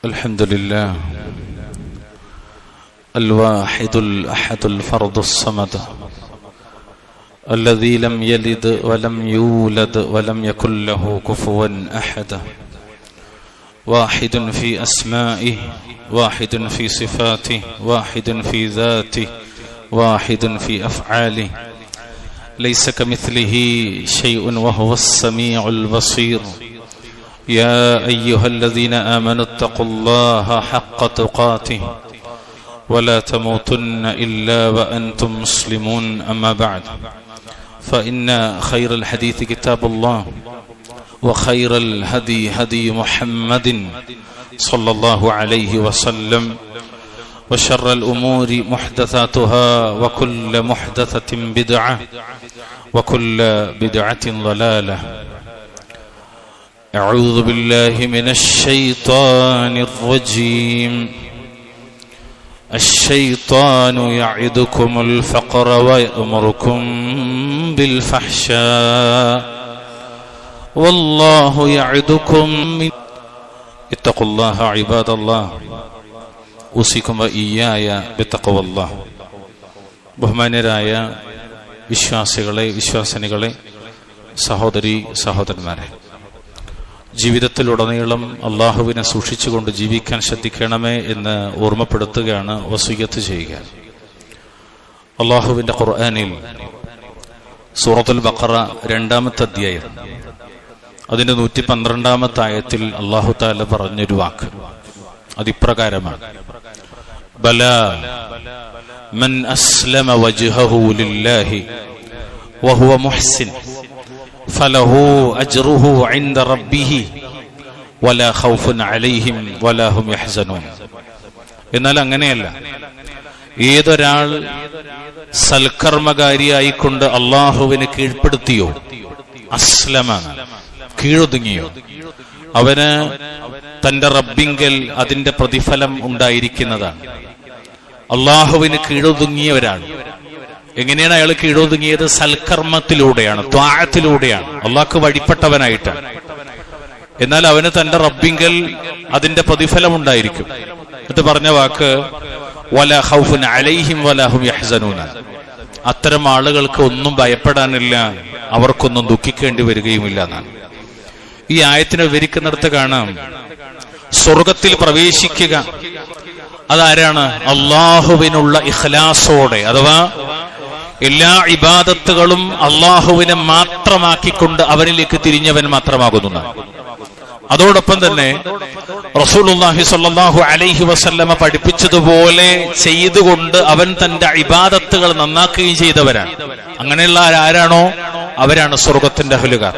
الحمد لله الواحد الأحد الفرد الصمد الذي لم يلد ولم يولد ولم يكن له كفوا أحد واحد في أسمائه واحد في صفاته واحد في ذاته واحد في أفعاله ليس كمثله شيء وهو السميع البصير يا أيها الذين آمنوا اتقوا الله حق تقاته ولا تموتن إلا وأنتم مسلمون أما بعد فإن خير الحديث كتاب الله وخير الهدي هدي محمد صلى الله عليه وسلم وشر الأمور محدثاتها وكل محدثة بدعة وكل بدعة ضلالة أعوذ بالله من الشيطان الرجيم الشيطان يعدكم الفقر ويأمركم بالفحشاء والله يعدكم اتقوا الله عباد الله أوصيكم وإياي بتقوى الله. ബഹുമാന്യരായ വിശ്വാസികളെ, വിശ്വാസിനികളെ, സഹോദരി സഹോദരന്മാരെ, ജീവിതത്തിലുടനീളം അള്ളാഹുവിനെ സൂക്ഷിച്ചുകൊണ്ട് ജീവിക്കാൻ ശ്രദ്ധിക്കണമേ എന്ന് ഓർമ്മപ്പെടുത്തുകയാണ്, വസിയ്യത്ത് ചെയ്യുക. അള്ളാഹുവിന്റെ ഖുർആനിൽ സൂറത്തുൽ ബഖറ 2-ാമത്തെ അധ്യായം അതിന്റെ 112-ാമത്തെ ആയത്തിൽ അള്ളാഹു തആല പറഞ്ഞൊരു വാക്ക് അതിപ്രകാരമാണ്: ബലാ മൻ അസ്ലമ വജ്ഹഹു ലില്ലാഹി വഹുവ മുഹ്സിൻ ഫലഹു അജ്റുഹു ഇൻദ റബ്ബിഹി വലാ ഖൗഫുൻ അലൈഹിം വലാ ഹും യഹ്സനൂൻ. എന്നാൽ അങ്ങനെയല്ല, ഏതൊരാൾ സൽക്കർമ്മകാരിയായിക്കൊണ്ട് അള്ളാഹുവിനെ കീഴ്പ്പെടുത്തിയോ, അസ്ലമ കീഴൊതുങ്ങിയോ, അവന് തന്റെ റബ്ബിങ്കൽ അതിന്റെ പ്രതിഫലം ഉണ്ടായിരിക്കുന്നതാണ്. അള്ളാഹുവിന് കീഴൊതുങ്ങിയ ഒരാൾ, എങ്ങനെയാണ് അയാൾ കീഴൊതുങ്ങിയത്? സൽക്കർമ്മത്തിലൂടെയാണ്, ത്വാഅത്തിലൂടെയാണ്, അള്ളാഹ്ക്ക് വഴിപ്പെട്ടവനായിട്ടാണ്. എന്നാൽ അവന് തന്റെ റബ്ബിങ്കൽ അതിന്റെ പ്രതിഫലം ഉണ്ടായിരിക്കും. എന്നിട്ട് പറഞ്ഞ വാക്ക് വലാ ഖൗഫുൻ അലൈഹിം വലാ ഹും യഹ്സനൂൻ. അത്തരം ആളുകൾക്ക് ഒന്നും ഭയപ്പെടാനില്ല, അവർക്കൊന്നും ദുഃഖിക്കേണ്ടി വരികയുമില്ല എന്നാണ്. ഈ ആയത്തിനെ വിവരിക്കുന്നിടത്ത് കാണാം, സ്വർഗത്തിൽ പ്രവേശിക്കുക അതാരാണ്? അള്ളാഹുവിനുള്ള ഇഖ്ലാസോടെ, അഥവാ എല്ലാ ഇബാദത്തുകളും അള്ളാഹുവിനെ മാത്രമാക്കിക്കൊണ്ട് അവനിലേക്ക് തിരിഞ്ഞവൻ മാത്രമാകുന്നു. അതോടൊപ്പം തന്നെ റസൂലുള്ളാഹി സ്വല്ലല്ലാഹു അലൈഹി വസല്ലമ പഠിപ്പിച്ചതുപോലെ ചെയ്തുകൊണ്ട് അവൻ തന്റെ ഇബാദത്തുകൾ നന്നാക്കുകയും ചെയ്തവരാണ്. അങ്ങനെയുള്ള ആരാണോ അവരാണ് സ്വർഗത്തിന്റെ അഹ്ലുകാർ,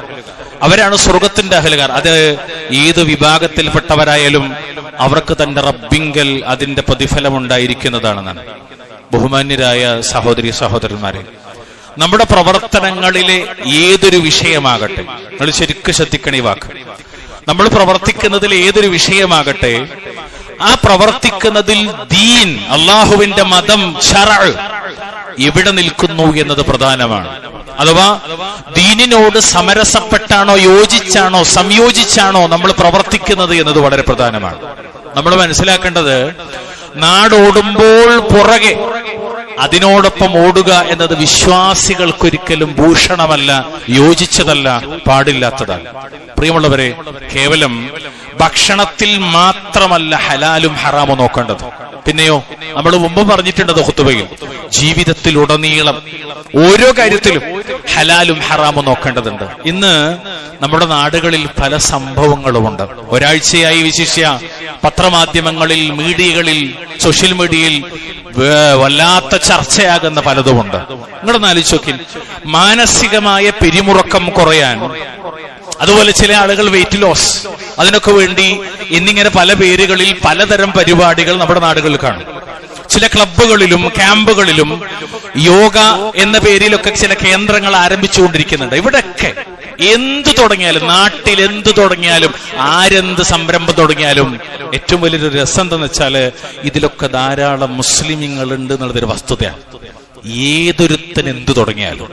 അവരാണ് സ്വർഗത്തിന്റെ അഹ്ലുകാർ. അത് ഏത് വിഭാഗത്തിൽപ്പെട്ടവരായാലും അവർക്ക് തന്റെ റബ്ബിങ്കൽ അതിന്റെ പ്രതിഫലം ഉണ്ടായിരിക്കുന്നതാണെന്നാണ്. ബഹുമാന്യരായ സഹോദരി സഹോദരന്മാരെ, നമ്മുടെ പ്രവർത്തനങ്ങളിലെ ഏതൊരു വിഷയമാകട്ടെ, നിങ്ങൾ ശരിക്കും ശ്രദ്ധിക്കണ ഈ വാക്ക്, നമ്മൾ പ്രവർത്തിക്കുന്നതിൽ ഏതൊരു വിഷയമാകട്ടെ, ആ പ്രവർത്തിക്കുന്നതിൽ ദീൻ, അള്ളാഹുവിന്റെ മതം, ശറഅ് എവിടെ നിൽക്കുന്നു എന്നത് പ്രധാനമാണ്. അഥവാ ദീനിനോട് സമരസപ്പെട്ടാണോ, യോജിച്ചാണോ, സംയോജിച്ചാണോ നമ്മൾ പ്രവർത്തിക്കുന്നത് എന്നത് വളരെ പ്രധാനമാണ്. നമ്മൾ മനസ്സിലാക്കേണ്ടത്, നാടോടുമ്പോൾ പുറകെ അതിനോടൊപ്പം ഓടുക എന്നത് വിശ്വാസികൾക്കൊരിക്കലും ഭൂഷണമല്ല, യോജിച്ചതല്ല, പാടില്ലാത്തതാണ്. പ്രിയമുള്ളവരെ, കേവലം ഭക്ഷണത്തിൽ മാത്രമല്ല ഹലാലും ഹറാമും നോക്കേണ്ടത്. പിന്നെയോ, നമ്മൾ മുമ്പ് പറഞ്ഞിട്ടുണ്ട് ഖുതുബയിൽ, ജീവിതത്തിലുടനീളം ഓരോ കാര്യത്തിലും ഹലാലും ഹറാമും നോക്കേണ്ടതുണ്ട്. ഇന്ന് നമ്മുടെ നാടുകളിൽ പല സംഭവങ്ങളുമുണ്ട്. ഒരാഴ്ചയായി വിശിഷ്യ പത്രമാധ്യമങ്ങളിൽ, മീഡിയകളിൽ, സോഷ്യൽ മീഡിയയിൽ വല്ലാത്ത ചർച്ചയാകുന്ന പലതുമുണ്ട്. നിങ്ങളൊന്ന് ആലോചിച്ച് നോക്കി, മാനസികമായ പിരിമുറുക്കം കുറയാൻ, അതുപോലെ ചില ആളുകൾ വെയിറ്റ് ലോസ്, അതിനൊക്കെ വേണ്ടി എന്നിങ്ങനെ പല പേരുകളിൽ പലതരം പരിപാടികൾ നമ്മുടെ നാടുകളിൽ കാണും. ചില ക്ലബ്ബുകളിലും ക്യാമ്പുകളിലും യോഗ എന്ന പേരിലൊക്കെ ചില കേന്ദ്രങ്ങൾ ആരംഭിച്ചുകൊണ്ടിരിക്കുന്നുണ്ട്. ഇവിടെയൊക്കെ എന്ത് തുടങ്ങിയാലും, നാട്ടിൽ എന്ത് തുടങ്ങിയാലും, ആരെന്ത് സംരംഭം തുടങ്ങിയാലും ഏറ്റവും വലിയൊരു രസം എന്താണെന്ന് വെച്ചാല് ഇതിലൊക്കെ ധാരാളം മുസ്ലിമീങ്ങളുണ്ട് എന്നുള്ളതൊരു വസ്തുതയാണ്. ഏതൊരുത്തൻ എന്ത് തുടങ്ങിയാലും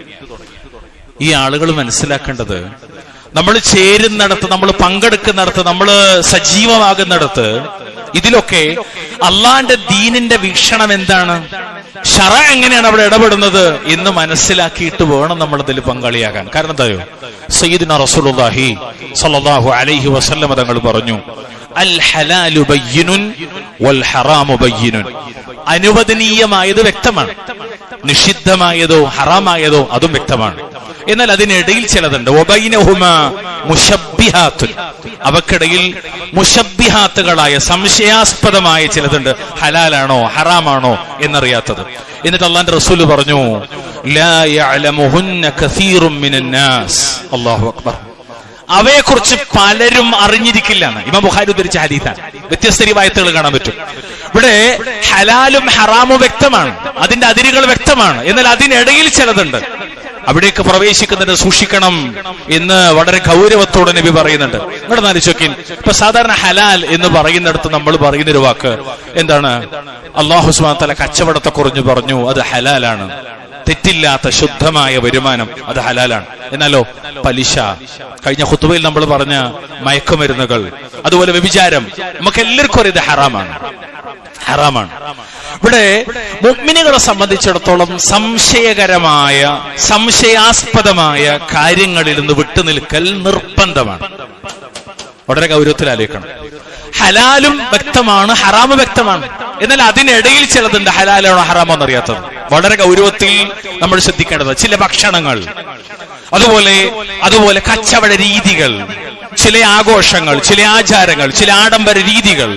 ഈ ആളുകൾ മനസ്സിലാക്കേണ്ടത്, നമ്മൾ ചേരുന്നിടത്ത്, നമ്മൾ പങ്കെടുക്കുന്നിടത്ത്, നമ്മൾ സജീവമാകുന്നിടത്ത് ഇതിലൊക്കെ അള്ളാന്റെ ദീനിന്റെ വീക്ഷണം എന്താണ്, ശറ എങ്ങനെയാണ് അവിടെ ഇടപെടുന്നത് എന്ന് മനസ്സിലാക്കിയിട്ട് വേണം നമ്മൾ അതിൽ പങ്കാളിയാകാൻ. കാരണം എന്തായോ, സയ്യിദുനാ റസൂലുള്ളാഹി സ്വല്ലല്ലാഹു അലൈഹി വസല്ലം തങ്ങൾ പറഞ്ഞു, അൽ ഹലാലു ബയ്യിനുൻ വൽ ഹറാമു ബയ്യിനുൻ. അനുവദനീയമായത് വ്യക്തമാണ്, നിഷിദ്ധമായതോ ഹറാമായതോ അതും വ്യക്തമാണ്. എന്നാൽ അതിനിടയിൽ ചിലതുണ്ട്. വബൈനഹുമാ മുശബ്ബിഹാത്തുൻ, അവക്കിടയിൽ മുശബ്ബിഹാത്തുകളായ സംശയാസ്പദമായ ചിലതുണ്ട്, ഹലാലാണോ ഹറാമാണോ എന്നറിയാത്തത്. എന്നിട്ട് അള്ളാന്റെ റസൂൽ പറഞ്ഞു, ലാ യഅലമുഹുന്ന കസീറും മിനൻ നാസ്. അല്ലാഹു അക്ബർ. അവയെക്കുറിച്ച് പലരും അറിഞ്ഞിരിക്കില്ല എന്ന് ഇമാം ബുഖാരി ഉദ്ധരിച്ച ഹദീസാണ്. വ്യത്യസ്ത റിവായത്തുകൾ കാണാൻ പറ്റും. ഇവിടെ ഹലാലും ഹറാമും വ്യക്തമാണ്, അതിന്റെ അതിരുകൾ വ്യക്തമാണ്. എന്നാൽ അതിനിടയിൽ ചിലതുണ്ട്, അവിടേക്ക് പ്രവേശിക്കുന്നതിന് സൂക്ഷിക്കണം എന്ന് വളരെ ഗൗരവത്തോടെ നബി പറയുന്നുണ്ട്. ഇവിടെ നാലിച്ചോക്കിൻ, ഇപ്പൊ സാധാരണ ഹലാൽ എന്ന് പറയുന്നിടത്ത് നമ്മൾ പറയുന്നൊരു വാക്ക് എന്താണ്? അല്ലാഹു സുബ്ഹാനഹു വ തആല കച്ചവടത്തെ കുറിച്ച് പറഞ്ഞു, അത് ഹലാലാണ്. തെറ്റില്ലാത്ത ശുദ്ധമായ വരുമാനം അത് ഹലാലാണ്. എന്നാലോ പലിശ, കഴിഞ്ഞ ഖുത്ബയിൽ നമ്മൾ പറഞ്ഞ മയക്കുമരുന്നുകൾ, അതുപോലെ വ്യഭിചാരം, നമുക്ക് എല്ലാവർക്കും അറിയാം ഇത് ഹറാമാണ്, ഹറാമാണ്. ഇവിടെ മുഅ്മിനുകളെ സംബന്ധിച്ചിടത്തോളം സംശയകരമായ സംശയാസ്പദമായ കാര്യങ്ങളിൽ നിന്ന് വിട്ടുനിൽക്കൽ നിർബന്ധമാണ്. വളരെ ഗൗരവത്തിൽ ആലോചിക്കണം. ഹലാലും വ്യക്തമാണ്, ഹറാമും വ്യക്തമാണ്. എന്നാൽ അതിനിടയിൽ ചിലതുണ്ട്, ഹലാലാണോ ഹറാമോ എന്നറിയാത്തത്. വളരെ ഗൗരവത്തിൽ നമ്മൾ ശ്രദ്ധിക്കേണ്ടത് ചില ഭക്ഷണങ്ങൾ, അതുപോലെ കച്ചവട രീതികൾ, ചില ആഘോഷങ്ങൾ, ചില ആചാരങ്ങൾ, ചില ആഡംബര രീതികൾ,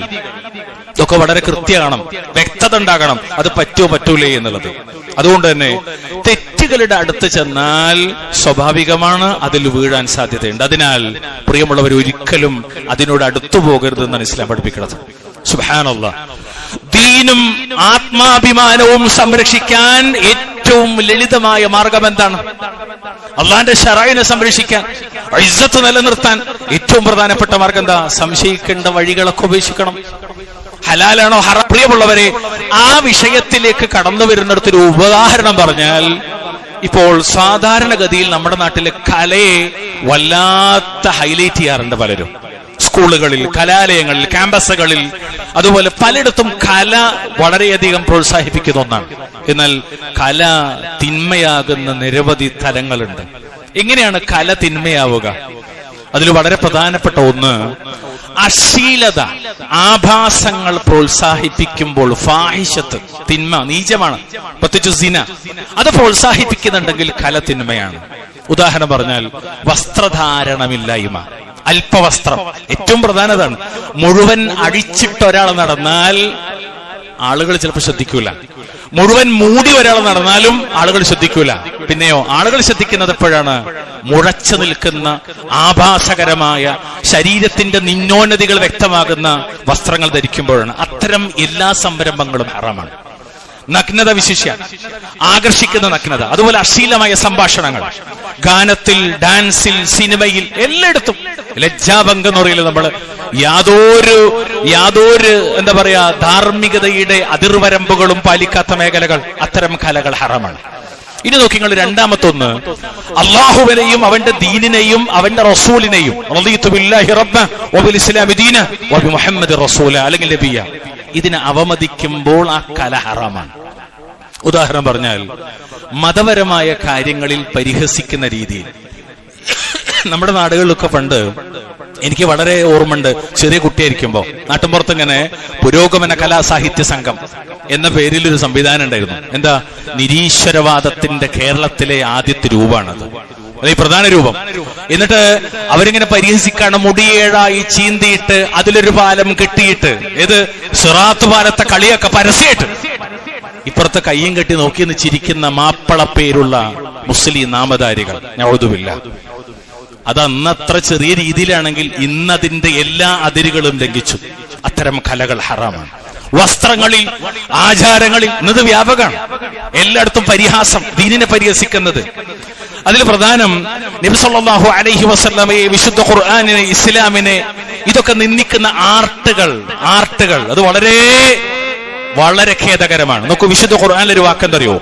ഇതൊക്കെ വളരെ കൃത്യമാണ്, വ്യക്തത ഉണ്ടാകണം. അത് പറ്റുമോ പറ്റൂലേ എന്നുള്ളത്. അതുകൊണ്ട് തന്നെ തെറ്റുകളുടെ അടുത്ത് ചെന്നാൽ സ്വാഭാവികമാണ് അതിൽ വീഴാൻ സാധ്യതയുണ്ട്. അതിനാൽ പ്രിയമുള്ളവർ, ഒരിക്കലും അതിനോട് അടുത്തു പോകരുതെന്നാണ് ഇസ്ലാം പഠിപ്പിക്കുന്നത്. സുബ്ഹാനല്ലാഹ്. ദീനും ആത്മാഭിമാനവും സംരക്ഷിക്കാൻ ഏറ്റവും ലളിതമായ മാർഗം എന്താണ്? അള്ളാന്റെ ശറഅനെ സംരക്ഷിക്കാൻ, ഇസ്സത്ത് നിലനിർത്താൻ ഏറ്റവും പ്രധാനപ്പെട്ട മാർഗം എന്താ? സംശയിക്കേണ്ട വഴികളൊക്കെ ഉപേക്ഷിക്കണം. ഹലാലാണോ ഹറാം? പ്രിയമുള്ളവരെ, ആ വിഷയത്തിലേക്ക് കടന്നു വരുന്നിടത്തൊരു ഉദാഹരണം പറഞ്ഞാൽ, ഇപ്പോൾ സാധാരണഗതിയിൽ നമ്മുടെ നാട്ടിലെ കലയെ വല്ലാത്ത ഹൈലൈറ്റ് ചെയ്യാറുണ്ട് പലരും. സ്കൂളുകളിൽ, കലാലയങ്ങളിൽ, ക്യാമ്പസുകളിൽ, അതുപോലെ പലയിടത്തും കല വളരെയധികം പ്രോത്സാഹിപ്പിക്കുന്ന ഒന്നാണ്. എന്നാൽ കല തിന്മയാകുന്ന നിരവധി തലങ്ങളുണ്ട്. എങ്ങനെയാണ് കല തിന്മയാവുക? അതിൽ വളരെ പ്രധാനപ്പെട്ട ഒന്ന്, അശ്ലീലത, ആഭാസങ്ങൾ പ്രോത്സാഹിപ്പിക്കുമ്പോൾ, ഫാഹിഷത്ത്, തിന്മ, നീചമാണ്, പ്രത്യേകിച്ച് സിന, അത് പ്രോത്സാഹിപ്പിക്കുന്നുണ്ടെങ്കിൽ കല തിന്മയാണ്. ഉദാഹരണം പറഞ്ഞാൽ വസ്ത്രധാരണമില്ലായ്മ, അല്പവസ്ത്രം ഏറ്റവും പ്രധാനതാണ്. മുഴുവൻ അഴിച്ചിട്ട് ഒരാൾ നടന്നാൽ ആളുകൾ ചിലപ്പോൾ ശ്രദ്ധിക്കൂല. മുഴുവൻ മൂടി ഒരാൾ നടന്നാലും ആളുകൾ ശ്രദ്ധിക്കൂല. പിന്നെയോ ആളുകൾ ശ്രദ്ധിക്കുന്നത് എപ്പോഴാണ്? മുഴച്ചു നിൽക്കുന്ന ആഭാസകരമായ ശരീരത്തിന്റെ നിന്നോന്നതികൾ വ്യക്തമാകുന്ന വസ്ത്രങ്ങൾ ധരിക്കുമ്പോഴാണ്. അത്തരം എല്ലാ സംരംഭങ്ങളും ഹറാമാണ്. നഗ്നത, വിശിഷ്യ ആകർഷിക്കുന്ന നഗ്നത, അതുപോലെ അശ്ലീലമായ സംഭാഷണങ്ങൾ, ഗാനത്തിൽ, ഡാൻസിൽ, സിനിമയിൽ, എല്ലായിടത്തും ലജ്ജാഭംഗം എന്ന് പറയില്ല നമ്മൾ. യാതൊരു എന്താ പറയാ ധാർമ്മികതയുടെ അതിർവരമ്പുകളും പാലിക്കാത്ത മേഖലകൾ, അത്തരം കലകൾ ഹറാമാണ്. ഇനി നോക്കി നിങ്ങൾ രണ്ടാമത്തൊന്ന്, അള്ളാഹുവിനെയും അവന്റെ ദീനിനെയും അവന്റെ റസൂലിനെയും, റളിതു ബില്ലാഹി റബ്ബൻ വബിൽ ഇസ്ലാമി ദീനൻ വബി മുഹമ്മദ് റസൂല, അല്ലെങ്കിൽ നബിയ, ഇതിനെ അവമതിക്കുമ്പോൾ ആ കല ഹറാമാണ്. ഉദാഹരണം പറഞ്ഞാൽ മതപരമായ കാര്യങ്ങളിൽ പരിഹസിക്കുന്ന രീതിയിൽ. നമ്മുടെ നാടുകളിലൊക്കെ പണ്ട് എനിക്ക് വളരെ ഓർമ്മയുണ്ട്, ചെറിയ കുട്ടിയായിരിക്കുമ്പോ നാട്ടിൻപുറത്ത് ഇങ്ങനെ പുരോഗമന കലാസാഹിത്യ സംഘം എന്ന പേരിൽ ഒരു സംവിധാനം ഉണ്ടായിരുന്നു. എന്താ? നിരീശ്വരവാദത്തിന്റെ കേരളത്തിലെ ആദ്യത്തെ രൂപമാണത്, ഈ പ്രധാന രൂപം. എന്നിട്ട് അവരിങ്ങനെ പരിഹസിക്കാണ്, മുടിയേഴായി ചീന്തിയിട്ട് അതിലൊരു പാലം കെട്ടിയിട്ട്, ഏത് സിറാത്ത് പാലത്തെ കളിയൊക്കെ പരസ്യമായിട്ട് ഇപ്പുറത്തെ കയ്യും കെട്ടി നോക്കിയെന്ന് ചിരിക്കുന്ന മാപ്പള പേരുള്ള മുസ്ലിം നാമധാരികൾ. നഊദുബില്ല. അത് അന്നത്ര ചെറിയ രീതിയിലാണെങ്കിൽ ഇന്നതിന്റെ എല്ലാ അതിരുകളും ലംഘിച്ചു. അത്തരം കലകൾ ഹറാമാണ്. വസ്ത്രങ്ങളിൽ, ആചാരങ്ങളിൽ ഇന്നത് വ്യാപകമാണ്. എല്ലായിടത്തും പരിഹാസം, ദീനിനെ പരിഹസിക്കുന്നത്. അതിൽ പ്രധാനം നബി സല്ലല്ലാഹു അലൈഹി വസല്ലമയെ, വിശുദ്ധ ഖുർആനിനെ, ഇസ്ലാമിനെ, ഇതൊക്കെ നിന്ദിക്കുന്ന ആർട്ടുകൾ അത് വളരെ വളരെ ഖേദകരമാണ്. നോക്കൂ, വിശുദ്ധ ഖുർആനിലെ ഒരു വാക്കെന്തറിയോ?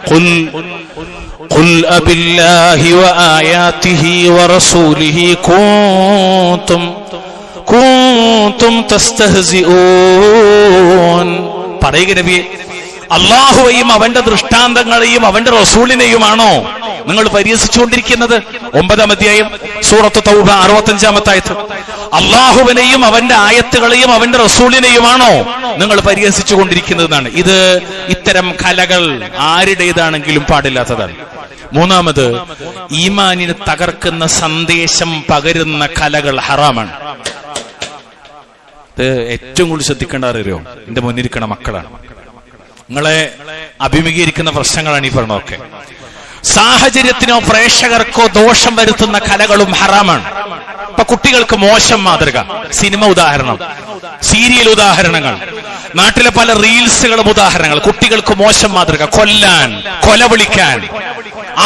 ഖുൽ അബില്ലാഹി വആയാതിഹി വറസൂലിഹി കുന്തും തസ്തഹ്സിഊൻ. പറയുക നബിയെ, അള്ളാഹുവെയും അവന്റെ ദൃഷ്ടാന്തങ്ങളെയും അവന്റെ റസൂലിനെയുമാണോ നിങ്ങൾ പരിഹസിച്ചുകൊണ്ടിരിക്കുന്നത്? 9-ാം അധ്യായം സൂറത്ത് തൗബ 65-ാമത്തെ ആയത്ത്. അള്ളാഹുവിനെയും അവന്റെ ആയത്തുകളെയും അവന്റെ റസൂലിനെയുമാണോ നിങ്ങൾ പരിഹസിച്ചു കൊണ്ടിരിക്കുന്നതെന്നാണ്. ഇത് ഇത്തരം കലകൾ ആരുടേതാണെങ്കിലും പാടില്ലാത്തതാണ്. 3-ാമത്, ഈമാനിനെ തകർക്കുന്ന സന്ദേശം പകരുന്ന കലകൾ ഹറാമാണ്. ഇത് ഏറ്റവും കൂടുതൽ ശ്രദ്ധിക്കേണ്ട അറിയോ, എന്റെ മുന്നിരിക്കണ മക്കളാണ്. നിങ്ങളെ അഭിമുഖീകരിക്കുന്ന പ്രശ്നങ്ങളാണ് ഈ പറഞ്ഞതൊക്കെ. സാഹചര്യത്തിനോ പ്രേക്ഷകർക്കോ ദോഷം വരുത്തുന്ന കലകളും ഹറാമാണ്. ഇപ്പൊ കുട്ടികൾക്ക് മോശം മാതൃക, സിനിമ ഉദാഹരണം, സീരിയൽ ഉദാഹരണങ്ങൾ, നാട്ടിലെ പല റീൽസുകളും ഉദാഹരണങ്ങൾ. കുട്ടികൾക്ക് മോശം മാതൃക, കൊല്ലാൻ, കൊലവിളിക്കാൻ,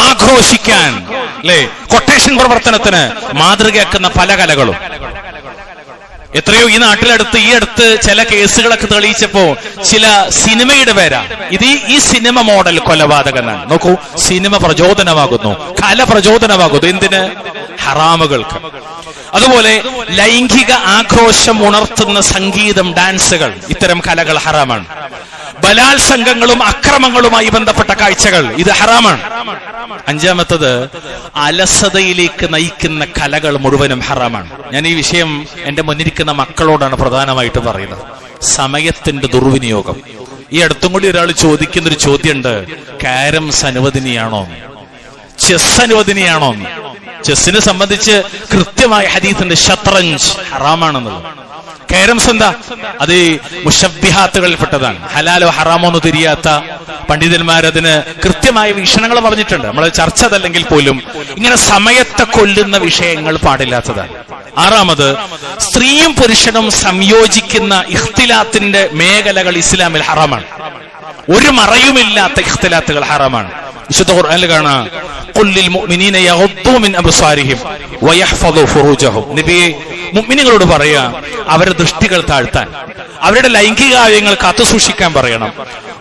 ആഘോഷിക്കാൻ, അല്ലെ, കൊട്ടേഷൻ പ്രവർത്തനത്തിന് മാതൃകയാക്കുന്ന പല കലകളും. എത്രയോ ഈ അടുത്ത് ചില കേസുകളൊക്കെ തെളിയിച്ചപ്പോ ചില സിനിമയുടെ പേരാ ഇത്. ഈ സിനിമ മോഡൽ കൊലപാതകനാണ്. നോക്കൂ, സിനിമ പ്രചോദനമാകുന്നു, കല പ്രചോദനമാകുന്നു. എന്തിന്? ഹറാമുകൾക്ക്. അതുപോലെ ലൈംഗിക ആക്രോശം ഉണർത്തുന്ന സംഗീതം, ഡാൻസുകൾ, ഇത്തരം കലകൾ ഹറാമാണ്. ബലാത്സംഗങ്ങളും അക്രമങ്ങളുമായി ബന്ധപ്പെട്ട കാഴ്ചകൾ, ഇത് ഹറാമാണ്. 5-ാമത്തത്, അലസതയിലേക്ക് നയിക്കുന്ന കലകൾ മുഴുവനും ഹറാമാണ്. ഞാൻ ഈ വിഷയം എന്റെ മുന്നിരിക്കുന്ന മക്കളോടാണ് പ്രധാനമായിട്ട് പറയുന്നത്. സമയത്തിന്റെ ദുർവിനിയോഗം. ഈ അടുത്തും കൂടി ഒരാൾ ചോദിക്കുന്നൊരു ചോദ്യമുണ്ട്, കാരംസ് അനുവദനീയാണോ, ചെസ് അനുവദനീയാണോ? ചെസ്സിനെ സംബന്ധിച്ച് കൃത്യമായ ഹദീസുണ്ട്, ഷത്റഞ്ച് ഹറാമാണെന്നുള്ളത്. കാരംസ് എന്താ? അത് മുശബ്ബിഹാത്തുകളിൽപ്പെട്ടതാണ്. ഹലാലോ ഹറാമോ എന്ന് തിരിയാത്ത പണ്ഡിതന്മാരതിന് കൃത്യമായ വീക്ഷണങ്ങൾ പറഞ്ഞിട്ടുണ്ട്. നമ്മൾ ചർച്ച അതല്ലെങ്കിൽ പോലും ഇങ്ങനെ സമയത്തെ കൊല്ലുന്ന വിഷയങ്ങൾ പാടില്ലാത്തതാണ്. 6-ാമത്, സ്ത്രീയും പുരുഷനും സംയോജിക്കുന്ന ഇഖ്തിലാത്തിന്റെ മേഖലകൾ ഇസ്ലാമിൽ ഹറാമാണ്. ഒരു മറയുമില്ലാത്ത ഇഖ്തിലാത്തുകൾ ഹറാമാണ്. വിശുദ്ധ ഖുർആനിൽ കാണാം, ഖുല്ലിൽ മുഅ്മിനീന യഗ്ദൂ മിൻ അബ്സാരിഹിം വയഹ്ഫദൂ ഫുറൂജഹും. നബിയെ, മുഅ്മിനീങ്ങളോട് പറയാ, അവരുടെ ദൃഷ്ടികൾ താഴ്ത്താൻ, അവരുടെ ലൈംഗികാവയങ്ങൾ കാത്തുസൂക്ഷിക്കാൻ പറയണം.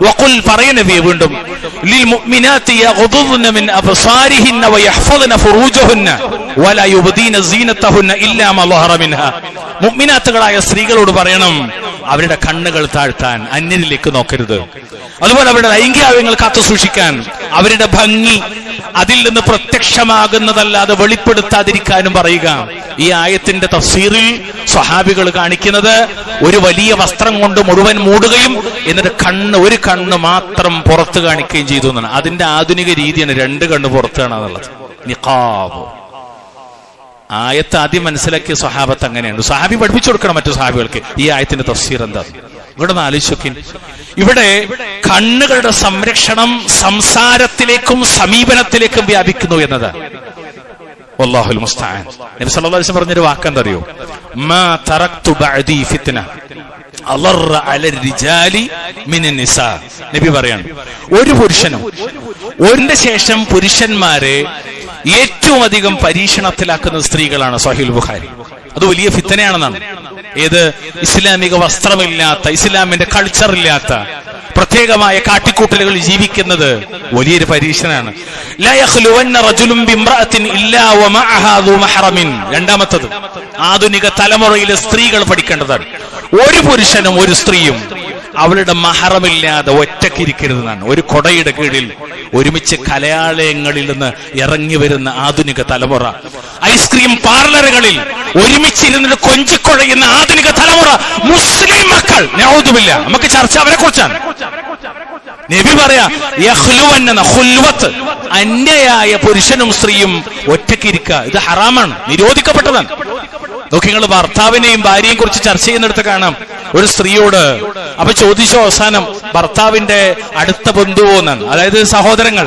വഖുൽ, പറയ നബിയെ വീണ്ടും, ലിൽ മുഅ്മിനാത്തി യഗ്ദൂന മിൻ അബ്സാരിഹിന്ന വയഹ്ഫദന ഫുറൂജഹുന്ന വലാ യുബ്ദീന സീനതഹുന്ന ഇല്ലാ മാ ളഹറ മിൻഹാ. മുഅ്മിനാത്തുകളായ സ്ത്രീകളോട് പറയണം, അവരുടെ കണ്ണുകൾ താഴ്ത്താൻ, അന്യരിലേക്ക് നോക്കരുത്. അതുപോലെ അവരുടെ ലൈംഗികാവയങ്ങൾ കാത്തുസൂക്ഷിക്കാൻ, അവരുടെ ഭംഗി അതിൽ നിന്ന് പ്രത്യക്ഷമാകുന്നതല്ലാതെ വെളിപ്പെടുത്താതിരിക്കാനും പറയുക. ഈ ആയത്തിന്റെ തഫ്സീറിൽ സ്വഹാബികൾ കാണിക്കുന്നത് ഒരു വലിയ വസ്ത്രം കൊണ്ട് മുഴുവൻ മൂടുകയും എന്നിട്ട് ഒരു കണ്ണ് മാത്രം പുറത്ത് കാണിക്കുകയും ചെയ്തു എന്നാണ്. അതിന്റെ ആധുനിക രീതിയാണ് 2 കണ്ണ് പുറത്ത് കാണാന്നുള്ളത്, നിഖാബ്. ആയത്ത് ആദ്യം മനസ്സിലാക്കിയ സ്വഹാബത്ത് അങ്ങനെയാണ്. സ്വഹാബി പഠിപ്പിച്ചു കൊടുക്കണം മറ്റു സ്വഹാബികൾക്ക് ഈ ആയത്തിന്റെ തഫ്സീർ എന്താ. ഇവിടെ ഒന്ന് ആലോചിക്കും, ഇവിടെ കണ്ണുകളുടെ സംരക്ഷണം സംസാരത്തിലേക്കും സമീപനത്തിലേക്കും വ്യാപിക്കുന്നു എന്നത്. വല്ലാഹുൽ മുസ്തആൻ. നബി സല്ലല്ലാഹു അലൈഹി വസല്ലം പറഞ്ഞൊരു വാക്കെന്തറിയോ? മാ തറക്തു ബഅദി ഫിത്ന അളറ അലൽ റിജാലി മിനൻ നിസാ. നബി പറയാണ്, ഒരു പുരുഷനും ഒരിന്റെ ശേഷം പുരുഷന്മാരെ ഏറ്റവും അധികം പരീക്ഷണത്തിലാക്കുന്ന സ്ത്രീകളാണ്. സ്വഹീഹുൽ ബുഖാരി. അത് വലിയ ഫിത്നയാണെന്നാണ്. ഏത്? ഇസ്ലാമിക വസ്ത്രമില്ലാത്ത, ഇസ്ലാമിന്റെ കൾച്ചർ ഇല്ലാത്ത, പ്രത്യേകമായ കാട്ടിക്കൂട്ടലുകൾ ജീവിക്കുന്നത് വലിയൊരു പരീക്ഷണമാണ്. ലാ യഖ്ലുവന്ന റജുലുൻ ബിംറഅത്തിൻ ഇല്ലാ വമഅഹാ ദു മഹ്റമിൻ. 2-ാമത്തത്, ആധുനിക തലമുറയിലെ സ്ത്രീകൾ പഠിക്കേണ്ടതാണ്. ഒരു പുരുഷനും ഒരു സ്ത്രീയും അവളുടെ മഹറമില്ലാതെ ഒറ്റക്കിരിക്കരുതെന്നാണ്. ഒരു കൊടയുടെ കീഴിൽ ഒരുമിച്ച് കലാലയങ്ങളിൽ നിന്ന് ഇറങ്ങി വരുന്ന ആധുനിക തലമുറ, ഐസ്ക്രീം പാർലറുകളിൽ ഒരുമിച്ചിരുന്നിട്ട് കൊഞ്ചിക്കൊഴയുന്ന ആധുനിക തലമുറ, മുസ്ലിം മക്കൾ, നഊദുബില്ല. നമുക്ക് ചർച്ച അവരെ കുറിച്ചാണ്. നബി പറയാ, യഖ്ലുവന്ന ഖുൽവത്ത്, അന്യയായ പുരുഷനും സ്ത്രീയും ഒറ്റക്കിരിക്കുക, ഇത് ഹറാമാണ്, നിരോധിക്കപ്പെട്ടതാണ്. നോക്കി, നിങ്ങൾ ഭർത്താവിനെയും ഭാര്യയെയും കുറിച്ച് ചർച്ച ചെയ്യുന്നിടത്ത് കാണാം ഒരു സ്ത്രീയോട് അപ്പൊ ചോദിച്ചു അവസാനം, ഭർത്താവിന്റെ അടുത്ത ബന്ധുവോന്നാണ്, അതായത് സഹോദരങ്ങൾ,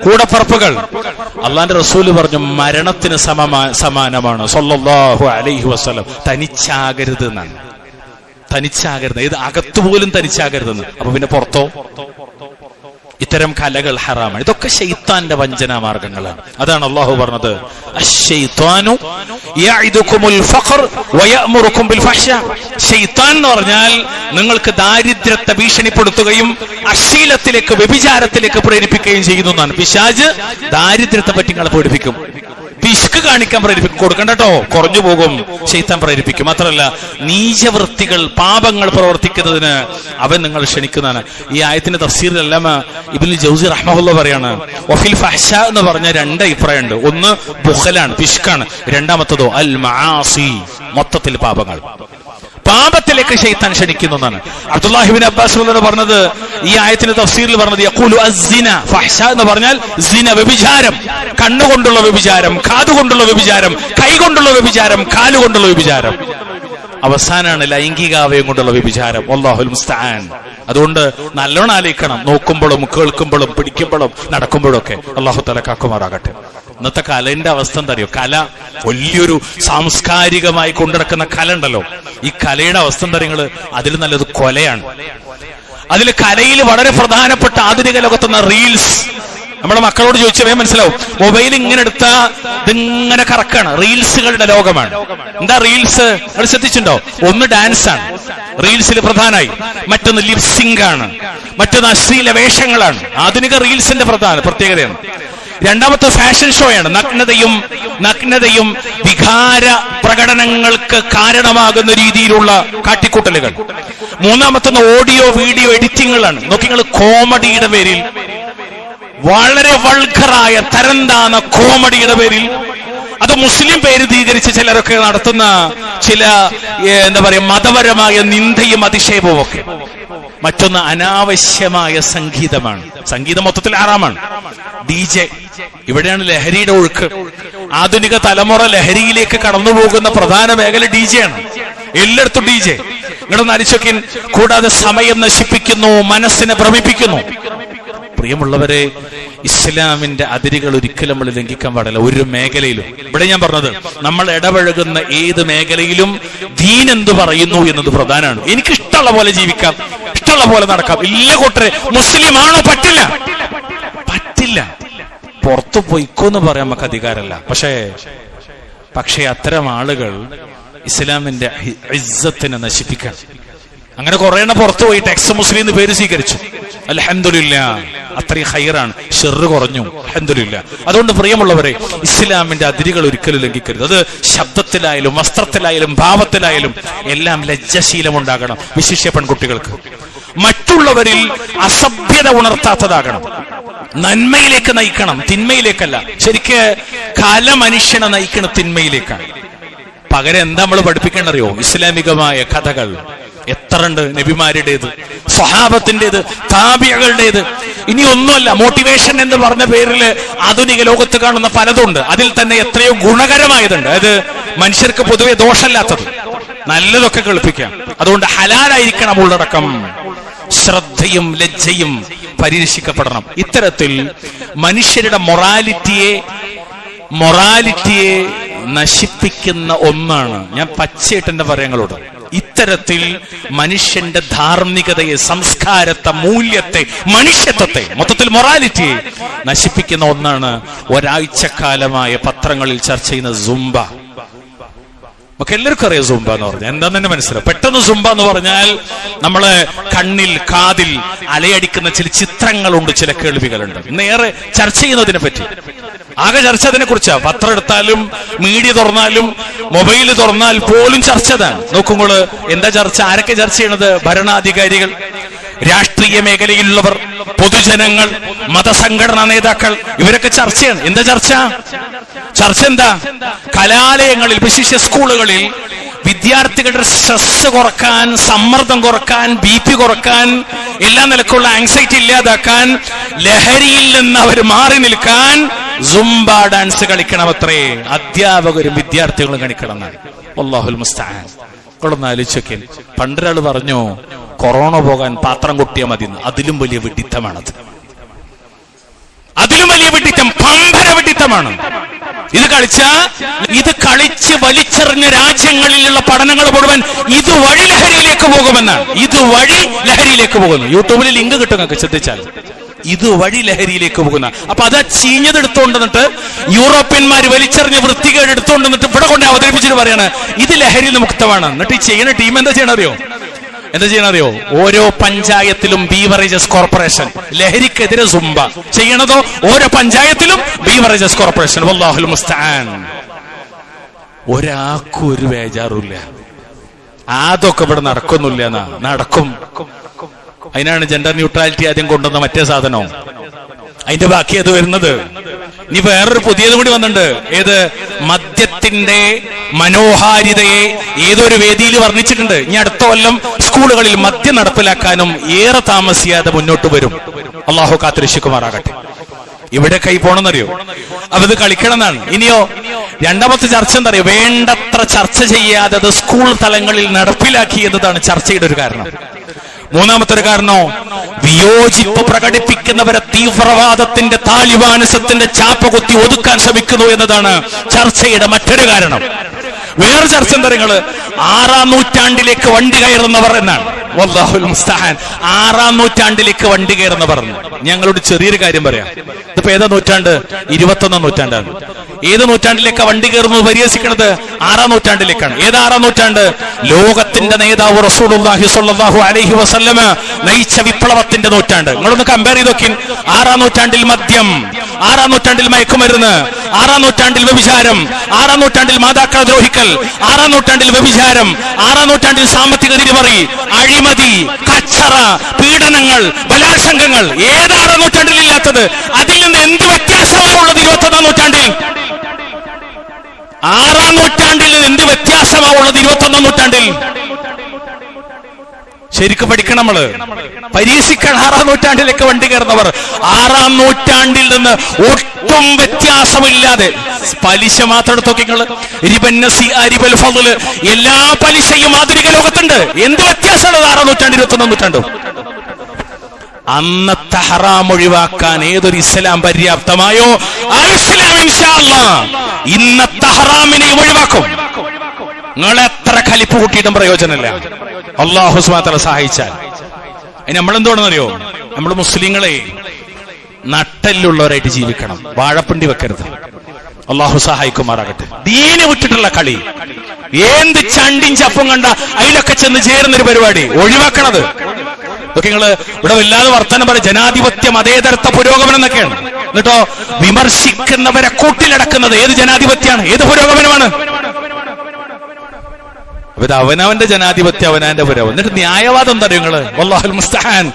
കൂടപ്പറപ്പുകൾ. അള്ളാന്റെ റസൂല് പറഞ്ഞു, മരണത്തിന് സമാനമാണ് സല്ലല്ലാഹു അലൈഹി വസല്ലം. തനിച്ചാകരുത് എന്നാണ്. തനിച്ചാകരുത്, ഇത് അകത്തുപോലും തനിച്ചാകരുതെന്ന്. അപ്പൊ പിന്നെ പുറത്തോ? ഇത്തരം കലകൾ ഹറാമാണ്. ഇതൊക്കെ ശൈത്താന്റെ വഞ്ചനാ മാർഗങ്ങളാണ്. അതാണ് അള്ളാഹു പറഞ്ഞത്, അശ്ശൈത്വാനു യഇദുകുമുൽ ഫഖർ വയഅമുറുകും ബിൽ ഫഹ്ശാ. ശൈത്താൻ എന്ന് പറഞ്ഞാൽ നിങ്ങൾക്ക് ദാരിദ്ര്യത്തെ ഭീഷണിപ്പെടുത്തുകയും അശ്ലീലത്തിലേക്ക്, വ്യഭിചാരത്തിലേക്ക് പ്രേരിപ്പിക്കുകയും ചെയ്യുന്നു എന്നാണ്. പിശാച് ദാരിദ്ര്യത്തെ പറ്റി നിങ്ങളെ പേടിപ്പിക്കും. പിശുക്ക് കാണിക്കാൻ പ്രേരിപ്പിക്കും. കൊടുക്കണ്ടോ, കുറഞ്ഞു പോകും, ശൈത്താൻ പ്രേരിപ്പിക്കും. മാത്രമല്ല നീചവൃത്തികൾ, പാപങ്ങൾ പ്രവർത്തിക്കുന്നതിന് അവൻ നിങ്ങൾ ക്ഷണിക്കുന്നതാണ്. ഈ ആയത്തിന്റെ തഫ്സീറിൽ അല്ലാമ ഇബ്നുൽ ജൗസി റഹ്മഹുല്ലാഹ് പറയാണ്, വഫിൽ ഫഹ്ശാ എന്ന് പറഞ്ഞ രണ്ട് അഭിപ്രായമുണ്ട്. ഒന്ന് ബുഖലാണ്, പിശുക്കാണ്. രണ്ടാമത്തതോ അൽ മആസി, മൊത്തത്തിൽ പാപങ്ങൾ, പാപത്തിലേക്ക് ശൈത്താൻ ക്ഷണിക്കുന്നു എന്നാണ്. അബ്ദുല്ലാഹി ഇബ്നു അബ്ബാസ് പറഞ്ഞത്, ഈ ആയത്തിന്റെ തഫ്സീറിൽ പറഞ്ഞത് യഖൂലു അസ്സിന, ഫഹ്ശാ എന്ന് പറഞ്ഞാൽ സിന, വ്യഭിചാരം, കണ്ണുകൊണ്ടുള്ള വ്യഭിചാരം, കാതുകൊണ്ടുള്ള വ്യഭിചാരം, കൈകൊണ്ടുള്ള വ്യഭിചാരം, കാലുകൊണ്ടുള്ള വ്യഭിചാരം, അവസാനാണ് ലൈംഗികാവയം കൊണ്ടുള്ള വ്യഭിചാരം. വല്ലാഹുൽ മുസ്തആൻ. അതുകൊണ്ട് നല്ലോണം ആലോചിക്കണം, നോക്കുമ്പോഴും കേൾക്കുമ്പോഴും പിടിക്കുമ്പോഴും നടക്കുമ്പോഴും ഒക്കെ. അല്ലാഹു തആല കാക്കുമാറാകട്ടെ. ഇന്നത്തെ കലന്റെ അവസ്ഥ എന്താ അറിയോ? കല വലിയൊരു സാംസ്കാരികമായി കൊണ്ടുനടക്കുന്ന കല ഉണ്ടല്ലോ, ഈ കലയുടെ അവസ്ഥ എന്താ നിങ്ങള്? അതിൽ നല്ലത് കൊലയാണ്. അതിൽ കലയിൽ വളരെ പ്രധാനപ്പെട്ട ആധുനിക ലോകത്തുന്ന റീൽസ്. നമ്മുടെ മക്കളോട് ചോദിച്ചവേ മനസ്സിലാവും. മൊബൈൽ ഇങ്ങനെ എടുത്താ ഇതിങ്ങനെ കറക്കാണ്. റീൽസുകളുടെ ലോകമാണ്. എന്താ റീൽസ്? നിങ്ങൾ ശ്രദ്ധിച്ചിട്ടുണ്ടോ? ഒന്ന് ഡാൻസ് ആണ് റീൽസിൽ പ്രധാനമായി, മറ്റൊന്ന് ലിപ്സിംഗ് ആണ്, മറ്റൊന്ന് അശ്ലീല വേഷങ്ങളാണ്. ആധുനിക റീൽസിന്റെ പ്രത്യേകതയാണ്. രണ്ടാമത്തെ ഫാഷൻ ഷോയാണ്. നഗ്നതയും വികാര പ്രകടനങ്ങൾക്ക് കാരണമാകുന്ന രീതിയിലുള്ള കാട്ടിക്കൂട്ടലുകൾ. മൂന്നാമത്തെ ഓഡിയോ വീഡിയോ എഡിറ്റിങ്ങുകളാണ്. നോക്കിങ്ങൾ, കോമഡിയുടെ പേരിൽ, വളരെ വൾഗറായ തരംതാന്ന കോമഡിയുടെ പേരിൽ, അത് മുസ്ലിം പേര് സ്വീകരിച്ച് ചിലരൊക്കെ നടത്തുന്ന ചില എന്താ പറയാ മതപരമായ നിന്ദയും അധിക്ഷേപവും ഒക്കെ. മറ്റൊന്ന് അനാവശ്യമായ സംഗീതമാണ്. സംഗീതം മൊത്തത്തിൽ ഹറാമാണ്. DJ, ഇവിടെയാണ് ലഹരിയുടെ ഒഴുക്ക്. ആധുനിക തലമുറ ലഹരിയിലേക്ക് കടന്നു പോകുന്ന പ്രധാന മേഖല DJ ആണ്. എല്ലായിടത്തും DJ. നിങ്ങളൊന്ന് അരിച്ചൊക്കെ. കൂടാതെ സമയം നശിപ്പിക്കുന്നു, മനസ്സിനെ ഭ്രമിപ്പിക്കുന്നു. പ്രിയമുള്ളവരെ, ഇസ്ലാമിന്റെ അതിരുകൾ ഒരിക്കലും നമ്മൾ ലംഘിക്കാൻ പാടില്ല ഒരു മേഖലയിലും. ഇവിടെ ഞാൻ പറഞ്ഞത്, നമ്മൾ ഇടപഴകുന്ന ഏത് മേഖലയിലും ദീൻ എന്ത് പറയുന്നു എന്നത് പ്രധാനമാണ്. എനിക്ക് ഇഷ്ടമുള്ള പോലെ ജീവിക്കാം, ഇഷ്ടമുള്ള പോലെ നടക്കാം. ഇല്ല കൂട്ടരെ, മുസ്ലിം ആണോ? പറ്റില്ല. പുറത്തു പോയിക്കോന്ന് പറയാൻ നമുക്ക് അധികാരമല്ല. പക്ഷേ അത്തരം ആളുകൾ ഇസ്ലാമിന്റെ ഇസ്സത്തിനെ നശിപ്പിക്കാൻ. അങ്ങനെ കുറെ എണ്ണം പുറത്തു പോയിട്ട് എക്സ് മുസ്ലിം എന്ന് പേര് സ്വീകരിച്ചു. അൽഹംദുലില്ലാഹ്, അത്രയും ഹൈറാണ്, ഷെറ് കുറഞ്ഞു, അൽഹംദുലില്ലാഹ്. അതുകൊണ്ട് പ്രിയമുള്ളവരെ, ഇസ്ലാമിന്റെ അതിരുകൾ ഒരിക്കലും ലംഘിക്കരുത്. അത് ശബ്ദത്തിലായാലും വസ്ത്രത്തിലായാലും ഭാവത്തിലായാലും എല്ലാം ലജ്ജശീലം ഉണ്ടാകണം. വിശിഷ്യ പെൺകുട്ടികൾക്ക് മറ്റുള്ളവരിൽ അസഭ്യത ഉണർത്താത്തതാകണം. നന്മയിലേക്ക് നയിക്കണം, തിന്മയിലേക്കല്ല. ശരിക്ക് കല മനുഷ്യനെ നയിക്കണ തിന്മയിലേക്കാണ്. പകരം എന്താ നമ്മൾ പഠിപ്പിക്കേണ്ടറിയോ? ഇസ്ലാമികമായ കഥകൾ എത്ര ഉണ്ട്. നബിമാരുടേത്, സ്വഹാബത്തിന്റേത്, താബികളുടേത്. ഇനി ഒന്നുമല്ല, മോട്ടിവേഷൻ എന്ന് പറഞ്ഞ പേരിൽ ആധുനിക ലോകത്ത് കാണുന്ന പലതുണ്ട്. അതിൽ തന്നെ എത്രയോ ഗുണകരമായതുണ്ട്. അതായത് മനുഷ്യർക്ക് പൊതുവെ ദോഷമില്ലാത്തത്, നല്ലതൊക്കെ കേൾപ്പിക്കാം. അതുകൊണ്ട് ഹലാലായിരിക്കണം ഉള്ളടക്കം. ശ്രദ്ധയും ലജ്ജയും പരിരക്ഷിക്കപ്പെടണം. ഇത്തരത്തിൽ മനുഷ്യരുടെ മൊറാലിറ്റിയെ നശിപ്പിക്കുന്ന ഒന്നാണ്. ഞാൻ പച്ചയായിട്ട് എന്റെ പറയുങ്ങളോട്, ഇത്തരത്തിൽ മനുഷ്യന്റെ ധാർമ്മികതയെ, സംസ്കാരത്തെ, മൂല്യത്തെ, മനുഷ്യത്വത്തെ, മൊത്തത്തിൽ മൊറാലിറ്റിയെ നശിപ്പിക്കുന്ന ഒന്നാണ് ഒരാഴ്ചക്കാലമായ പത്രങ്ങളിൽ ചർച്ച ചെയ്യുന്ന സുംബ. നമുക്ക് എല്ലാവർക്കും അറിയാം സുംബ എന്ന് പറഞ്ഞാൽ എന്താന്ന് തന്നെ മനസ്സിലാവും. പെട്ടെന്ന് സുംബ എന്ന് പറഞ്ഞാൽ നമ്മള് കണ്ണിൽ കാതിൽ അലയടിക്കുന്ന ചില ചിത്രങ്ങളുണ്ട്, ചില കേൾവികളുണ്ട്. നേരെ ചർച്ച ചെയ്യുന്നതിനെ പറ്റി ആകെ ചർച്ച അതിനെ കുറിച്ചാ. പത്രം എടുത്താലും മീഡിയ തുറന്നാലും മൊബൈൽ തുറന്നാൽ പോലും ചർച്ച അതാണ്. നോക്കുമ്പോൾ എന്താ ചർച്ച? ആരൊക്കെ ചർച്ച ചെയ്യണത്? ഭരണാധികാരികൾ, രാഷ്ട്രീയ മേഖലയിലുള്ളവർ, പൊതുജനങ്ങൾ, മതസംഘടനാ നേതാക്കൾ, ഇവരൊക്കെ ചർച്ചയാണ്. എന്താ ചർച്ച എന്താ? കലാലയങ്ങളിൽ, വിശിഷ്യ സ്കൂളുകളിൽ വിദ്യാർത്ഥികളുടെ സ്ട്രെസ് കുറക്കാൻ, സമ്മർദ്ദം കുറക്കാൻ, BP കുറക്കാൻ, എല്ലാ നിലക്കുള്ള ആങ്സൈറ്റി ഇല്ലാതാക്കാൻ, ലഹരിയിൽ നിന്ന് അവർ മാറി നിൽക്കാൻ സുംബ ഡാൻസ് കളിക്കണമത്രേ. അധ്യാപകരും വിദ്യാർത്ഥികളും കളിക്കണം എന്നാണ്. അല്ലാഹുൽ മുസ്തആൻ. ഒന്ന് ആലോചിച്ചൊക്കെ. പണ്ടൊരാള് പറഞ്ഞു, കൊറോണ പോകാൻ പാത്രം കൊട്ടിയാൽ മതി. അതിലും വലിയ വിഡിത്തമാണത്. അതിലും വലിയ വിഡിത്തം, പമ്പര വിഡിത്തമാണ്. ഇത് കളിച്ച് വലിച്ചെറിഞ്ഞ രാജ്യങ്ങളിലുള്ള പഠനങ്ങൾ മുഴുവൻ ഇതുവഴി ലഹരിയിലേക്ക് പോകുമെന്നാണ്. ഇതുവഴി ലഹരിയിലേക്ക് പോകുന്നു. യൂട്യൂബിൽ ലിങ്ക് കിട്ടും, നിങ്ങൾക്ക് ശ്രദ്ധിച്ചാൽ. ഇതുവഴി ലഹരിയിലേക്ക് പോകുന്ന. അപ്പൊ അത് ചീഞ്ഞത് എടുത്തുകൊണ്ടിട്ട് യൂറോപ്യന്മാർ വലിച്ചെറിഞ്ഞ വൃത്തികേട് എടുത്തുകൊണ്ടിട്ട് ഇവിടെ കൊണ്ട് അവതരിപ്പിച്ചിട്ട് പറയാണ് ഇത് ലഹരി മുക്തമാണ്. എന്നിട്ട് ഈ ചെയ്യുന്ന ടീം എന്താ ചെയ്യണ അറിയോ? എന്താ ചെയ്യണറിയോ? ഓരോ പഞ്ചായത്തിലും ബീവറേജസ് കോർപ്പറേഷൻ, ലഹരിക്കെതിരെ സുംബ ചെയ്യണതോ ഓരോ പഞ്ചായത്തിലും ബീവറേജസ് കോർപ്പറേഷൻ. വല്ലാഹുൽ മുസ്തആൻ. ഒരാൾക്കും ഒരു ബേജാറുമില്ല. അതൊക്കെ ഇവിടെ നടക്കൊന്നുമില്ല. നടക്കും. അതിനാണ് ജെൻഡർ ന്യൂട്രാലിറ്റി ആദ്യം കൊണ്ടുവന്ന മറ്റേ സാധനം. അതിന്റെ ബാക്കി അത് വരുന്നത്. ഇനി വേറൊരു പുതിയതും കൂടി വന്നിട്ടുണ്ട്. ഏത്? മദ്യത്തിന്റെ മനോഹാരിതയെ ഏതൊരു വേദിയിൽ വർണ്ണിച്ചിട്ടുണ്ട്. ഇനി അടുത്ത കൊല്ലം സ്കൂളുകളിൽ മദ്യം നടപ്പിലാക്കാനും ഏറെ താമസിയാതെ മുന്നോട്ട് വരും. അള്ളാഹു കാത്തുരക്ഷിക്കുമാറാകട്ടെ. ഇവിടെ കൈ പോണെന്നറിയോ? അപ്പൊ ഇത് കളിക്കണം എന്നാണ്. ഇനിയോ രണ്ടാമത്തെ ചർച്ച എന്താ അറിയോ? വേണ്ടത്ര ചർച്ച ചെയ്യാതെ അത് സ്കൂൾ തലങ്ങളിൽ നടപ്പിലാക്കി എന്നതാണ് ചർച്ചയുടെ ഒരു കാരണം. മൂന്നാമത്തെ ഒരു കാരണോ, വിയോജിപ്പ് പ്രകടിപ്പിക്കുന്നവരെ തീവ്രവാദത്തിന്റെ താലിബാനിസത്തിന്റെ ചാപ്പ കുത്തി ഒതുക്കാൻ ശ്രമിക്കുന്നു എന്നതാണ് ചർച്ചയുടെ മറ്റൊരു കാരണം. വേറെ ചർച്ച എന്താ? നിങ്ങള് 6-ാം നൂറ്റാണ്ടിലേക്ക് വണ്ടി കയറുന്നവർ എന്നാണ്. വല്ലാഹുൽ മുസ്തആൻ. 6-ാം നൂറ്റാണ്ടിലേക്ക് വണ്ടി കയറുന്നവർ. ഞങ്ങളോട് ചെറിയൊരു കാര്യം പറയാം. ഇതിപ്പോ ഏതാ നൂറ്റാണ്ട്? 21-ാം നൂറ്റാണ്ടാണ്. ഏത് നൂറ്റാണ്ടിലേക്കാണ് വണ്ടി കയറുന്നത് പരിഹസിക്കുന്നത്? 6-ാം നൂറ്റാണ്ടിലേക്കാണ്. ഏത് 6-ാം നൂറ്റാണ്ട്? ലോകത്തിന്റെ നേതാവ് റസൂലുള്ളാഹി സ്വല്ലല്ലാഹു അലൈഹി വസല്ലമ നയിച്ച വിപ്ലവത്തിന്റെ നൂറ്റാണ്ട്. നിങ്ങളൊന്ന് കമ്പയർ ചെയ്ത് നോക്കി. 6-ാം നൂറ്റാണ്ടിൽ മദ്യം, 6-ാം നൂറ്റാണ്ടിൽ മയക്കുമരുന്ന്, 6-ാം നൂറ്റാണ്ടിൽ വ്യഭിചാരം, 6-ാം നൂറ്റാണ്ടിൽ മാതാക്കളെ ദ്രോഹിക്കൽ, 6-ാം നൂറ്റാണ്ടിൽ വ്യഭിചാരം, 6-ാം നൂറ്റാണ്ടിൽ സാമ്പത്തിക തിരിമറി, അഴിമതി, കച്ചറ, പീഡനങ്ങൾ, ബലാത്സംഗങ്ങൾ. ഏത് 6-ാം നൂറ്റാണ്ടിൽ ഇല്ലാത്തത്? അതിൽ നിന്ന് എന്ത് വ്യത്യാസമാണ് ഉള്ളത് 21-ാം നൂറ്റാണ്ടിൽ? 6-ാം നൂറ്റാണ്ടിൽ എന്ത് വ്യത്യാസമാണ് ഉള്ളത് 21-ാം നൂറ്റാണ്ടിൽ? ശരിക്കും പഠിക്കണം. നമ്മള് പരീക്ഷിക്കണം. 6-ാം നൂറ്റാണ്ടിലേക്ക് വണ്ടി കയറുന്നവർ 6-ാം നൂറ്റാണ്ടിൽ നിന്ന് ഒട്ടും വ്യത്യാസമില്ലാതെ പലിശ മാത്രം എടുത്ത് നോക്കി നിങ്ങള്. എല്ലാ പലിശയും ആധുനിക ലോകത്തുണ്ട്. എന്ത് വ്യത്യാസമുള്ളത് 6-ാം നൂറ്റാണ്ട് 21-ാം നൂറ്റാണ്ടും? അന്നത്തെ ഹറാം ഒഴിവാക്കാൻ ഏതൊരു ഇസ്ലാം പര്യാപ്തമായോ ആ ഇസ്ലാം ഇൻഷാ അല്ലാഹ് ഇന്നത്തെ ഹറാമിനെ ഒഴിവാക്കും. നിങ്ങൾ എത്ര കലിപ്പ് കൂട്ടിയിട്ടും പ്രയോജനമില്ല. അല്ലാഹു സുബ്ഹാനഹു വ തആല സഹായിച്ചാൽ. അതിന് നമ്മളെന്തോണെന്നറിയോ? നമ്മൾ മുസ്ലിങ്ങളെ നട്ടെല്ലുള്ളവരായിട്ട് ജീവിക്കണം. വാഴപ്പിണ്ടി വെക്കരുത്. അല്ലാഹു സഹായിക്കുമാറാകട്ടെ. ദീന് വിട്ടിട്ടുള്ള കളി, എന്ത് ചണ്ടിൻ ചപ്പും കണ്ട അതിലൊക്കെ ചെന്ന് ചേരുന്നൊരു പരിപാടി ഒഴിവാക്കണത്. ഇതൊക്കെ നിങ്ങള് ഇവിടെ വല്ലാതെ വർത്തമാനം പറയും. ജനാധിപത്യ മതേതരത്വ പുരോഗമനം എന്നൊക്കെയാണ്. എന്നിട്ടോ വിമർശിക്കുന്നവരെ കൂട്ടിലടക്കുന്നത് ഏത് ജനാധിപത്യമാണ്? ഏത് പുരോഗമനമാണ്? ഇത് അവനവന്റെ ജനാധിപത്യം, അവനവന്റെ പുരോഗമനം. എന്നിട്ട് ന്യായവാദം എന്താ നിങ്ങള്? വല്ലാഹുൽ മുസ്തആൻ.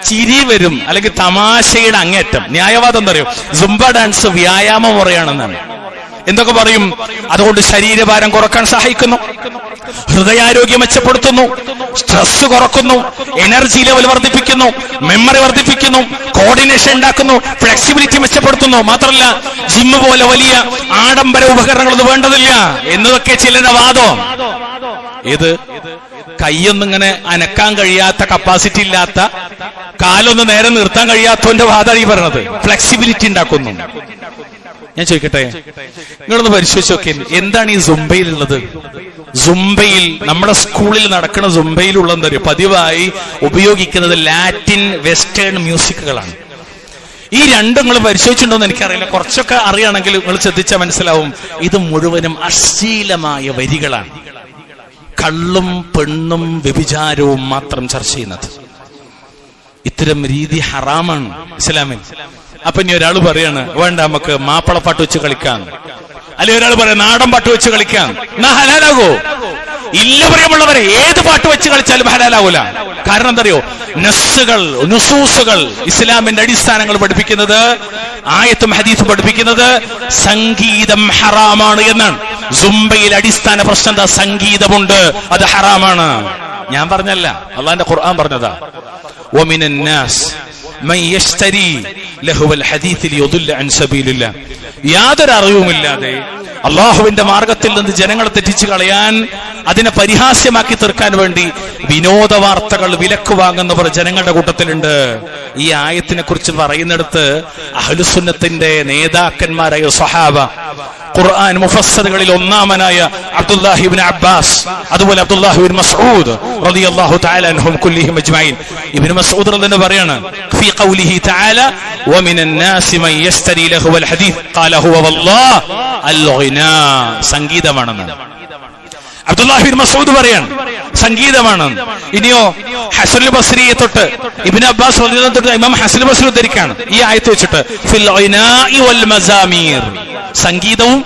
ചിരി വരും, അല്ലെങ്കിൽ തമാശയുടെ അങ്ങേറ്റം. ന്യായവാദം എന്താ അറിയോ? സുംബ ഡാൻസ് വ്യായാമ മുറയാണെന്നാണ്. എന്തൊക്കെ പറയും? അതുകൊണ്ട് ശരീരഭാരം കുറക്കാൻ സഹായിക്കുന്നു, ഹൃദയാരോഗ്യം മെച്ചപ്പെടുത്തുന്നു, സ്ട്രെസ് കുറക്കുന്നു, എനർജി ലെവൽ വർദ്ധിപ്പിക്കുന്നു, മെമ്മറി വർദ്ധിപ്പിക്കുന്നു, കോർഡിനേഷൻ ഉണ്ടാക്കുന്നു, ഫ്ലെക്സിബിലിറ്റി മെച്ചപ്പെടുത്തുന്നു. മാത്രമല്ല ജിം പോലെ വലിയ ആഡംബര ഉപകരണങ്ങളൊന്നും വേണ്ടതില്ല എന്നതൊക്കെ ചിലരുടെ വാദം. ഇത് കൈയൊന്നും ഇങ്ങനെ അനക്കാൻ കഴിയാത്ത, കപ്പാസിറ്റി ഇല്ലാത്ത, കാലൊന്ന് നേരെ നിർത്താൻ കഴിയാത്തവന്റെ വാദമാണ് ഈ പറഞ്ഞത്. ഫ്ലെക്സിബിലിറ്റി ഉണ്ടാക്കുന്നു. ഞാൻ ചോദിക്കട്ടെ, നിങ്ങളൊന്ന് പരിശോധിച്ച് നോക്കി, എന്താണ് ഈ സുംബയിലുള്ളത്? സുംബയിൽ, നമ്മുടെ സ്കൂളിൽ നടക്കുന്ന സുംബയിലുള്ള എന്താ പറയുക, പതിവായി ഉപയോഗിക്കുന്നത് ലാറ്റിൻ വെസ്റ്റേൺ മ്യൂസിക്കുകളാണ്. ഈ രണ്ടും നിങ്ങൾ പരിശോധിച്ചിട്ടുണ്ടോന്ന് എനിക്കറിയില്ല. കുറച്ചൊക്കെ അറിയാണെങ്കിൽ നിങ്ങൾ ശ്രദ്ധിച്ചാൽ മനസ്സിലാവും. ഇത് മുഴുവനും അശ്ലീലമായ വരികളാണ്. കള്ളും പെണ്ണും വ്യഭിചാരവും മാത്രം ചർച്ച ചെയ്യുന്നത്. ഇത്തരം രീതി ഹറാമാണ് ഇസ്ലാമിൽ. അപ്പൊ ഇനി ഒരാൾ പറയാണ്, വേണ്ട നമുക്ക് മാപ്പിളപ്പാട്ട് വെച്ച് കളിക്കാം, അല്ലെ ഒരാൾ പറയാം നാടൻ പാട്ട് വെച്ച് കളിക്കാം, എന്നാ ഹലാലാകോ? ഇല്ല പ്രിയമുള്ളവരെ, ഏത് പാട്ട് വെച്ച് കളിച്ചാലും ഹലാലാവൂല. കാരണം എന്താ അറിയോ? നസ്സുകൾ, നുസൂസുകൾ, ഇസ്ലാമിന്റെ അടിസ്ഥാനങ്ങൾ പഠിപ്പിക്കുന്നത്, ആയത്തും ഹദീസും പഠിപ്പിക്കുന്നത് സംഗീതം ഹറാമാണ് എന്നാണ്. സുംബയിൽ അടിസ്ഥാന പ്രശ്നം എന്താ? സംഗീതമുണ്ട്, അത് ഹറാമാണ്. ഞാൻ പറഞ്ഞല്ല, അള്ളാന്റെ ഖുർആൻ പറഞ്ഞതാ. വമിനൻ നാസ് മൻ യശ്തരി ലഹുവൽ ഹദീസ് ലിയുദില്ല അൻ സബീലില്ലാഹ്. യാതൊരു അറിവുമില്ലാതെ അള്ളാഹുവിന്റെ മാർഗത്തിൽ നിന്ന് ജനങ്ങളെ തെറ്റിച്ചു കളയാൻ, അതിനെ പരിഹാസ്യമാക്കി തീർക്കാൻ വേണ്ടി വിനോദ വാർത്തകൾ വിലക്ക് വാങ്ങുന്നവർ ജനങ്ങളുടെ കൂട്ടത്തിലുണ്ട്. ഈ ആയത്തിനെ കുറിച്ച് പറയുന്നിടത്ത് അഹ്ലുസുന്നത്തിന്റെ നേതാക്കന്മാരായ സ്വഹാബ, ഖുർആൻ മുഫസ്സിറുകളിൽ ഒന്നാമനായ അബ്ദുല്ലാഹി ഇബ്നു അബ്ബാസ്, അതുപോലെ അബ്ദുല്ലാഹി ഇബ്നു മസ്ഊദ് റളിയല്ലാഹു തആല അൻഹും കുല്ലിഹിം അജ്മഈൻ. ഇബ്നു മസ്ഊദ് റളിയല്ലാഹു പറയാണ്, ഫീ ഖൗലിഹി തആല വമിനൻ നാസി മൻ യസ്തരി ലഹുവൽ ഹദീസ് ഖാല ഹുവ വല്ലാഹ് അൽ ഗിനാ. സംഗീതമാണെന്ന്. അബ്ദുല്ലാഹി ഇബ്നു മസ്ഊദ് പറയാണ് സംഗീതമാണ്. ഇനിയോ ഹസനുൽ ബസ്രിയെ തൊട്ട് ഇബ്നു അബ്ബാസ് റളിയല്ലാഹു തൊട്ട് ഇമാം ഹസനുൽ ബസ്രി ഉദ്ധരിക്കാണ് ഈ ആയത്ത് വെച്ചിട്ട് ഫിൽ ഇനാഇ വൽ മസാമീർ, സംഗീതവും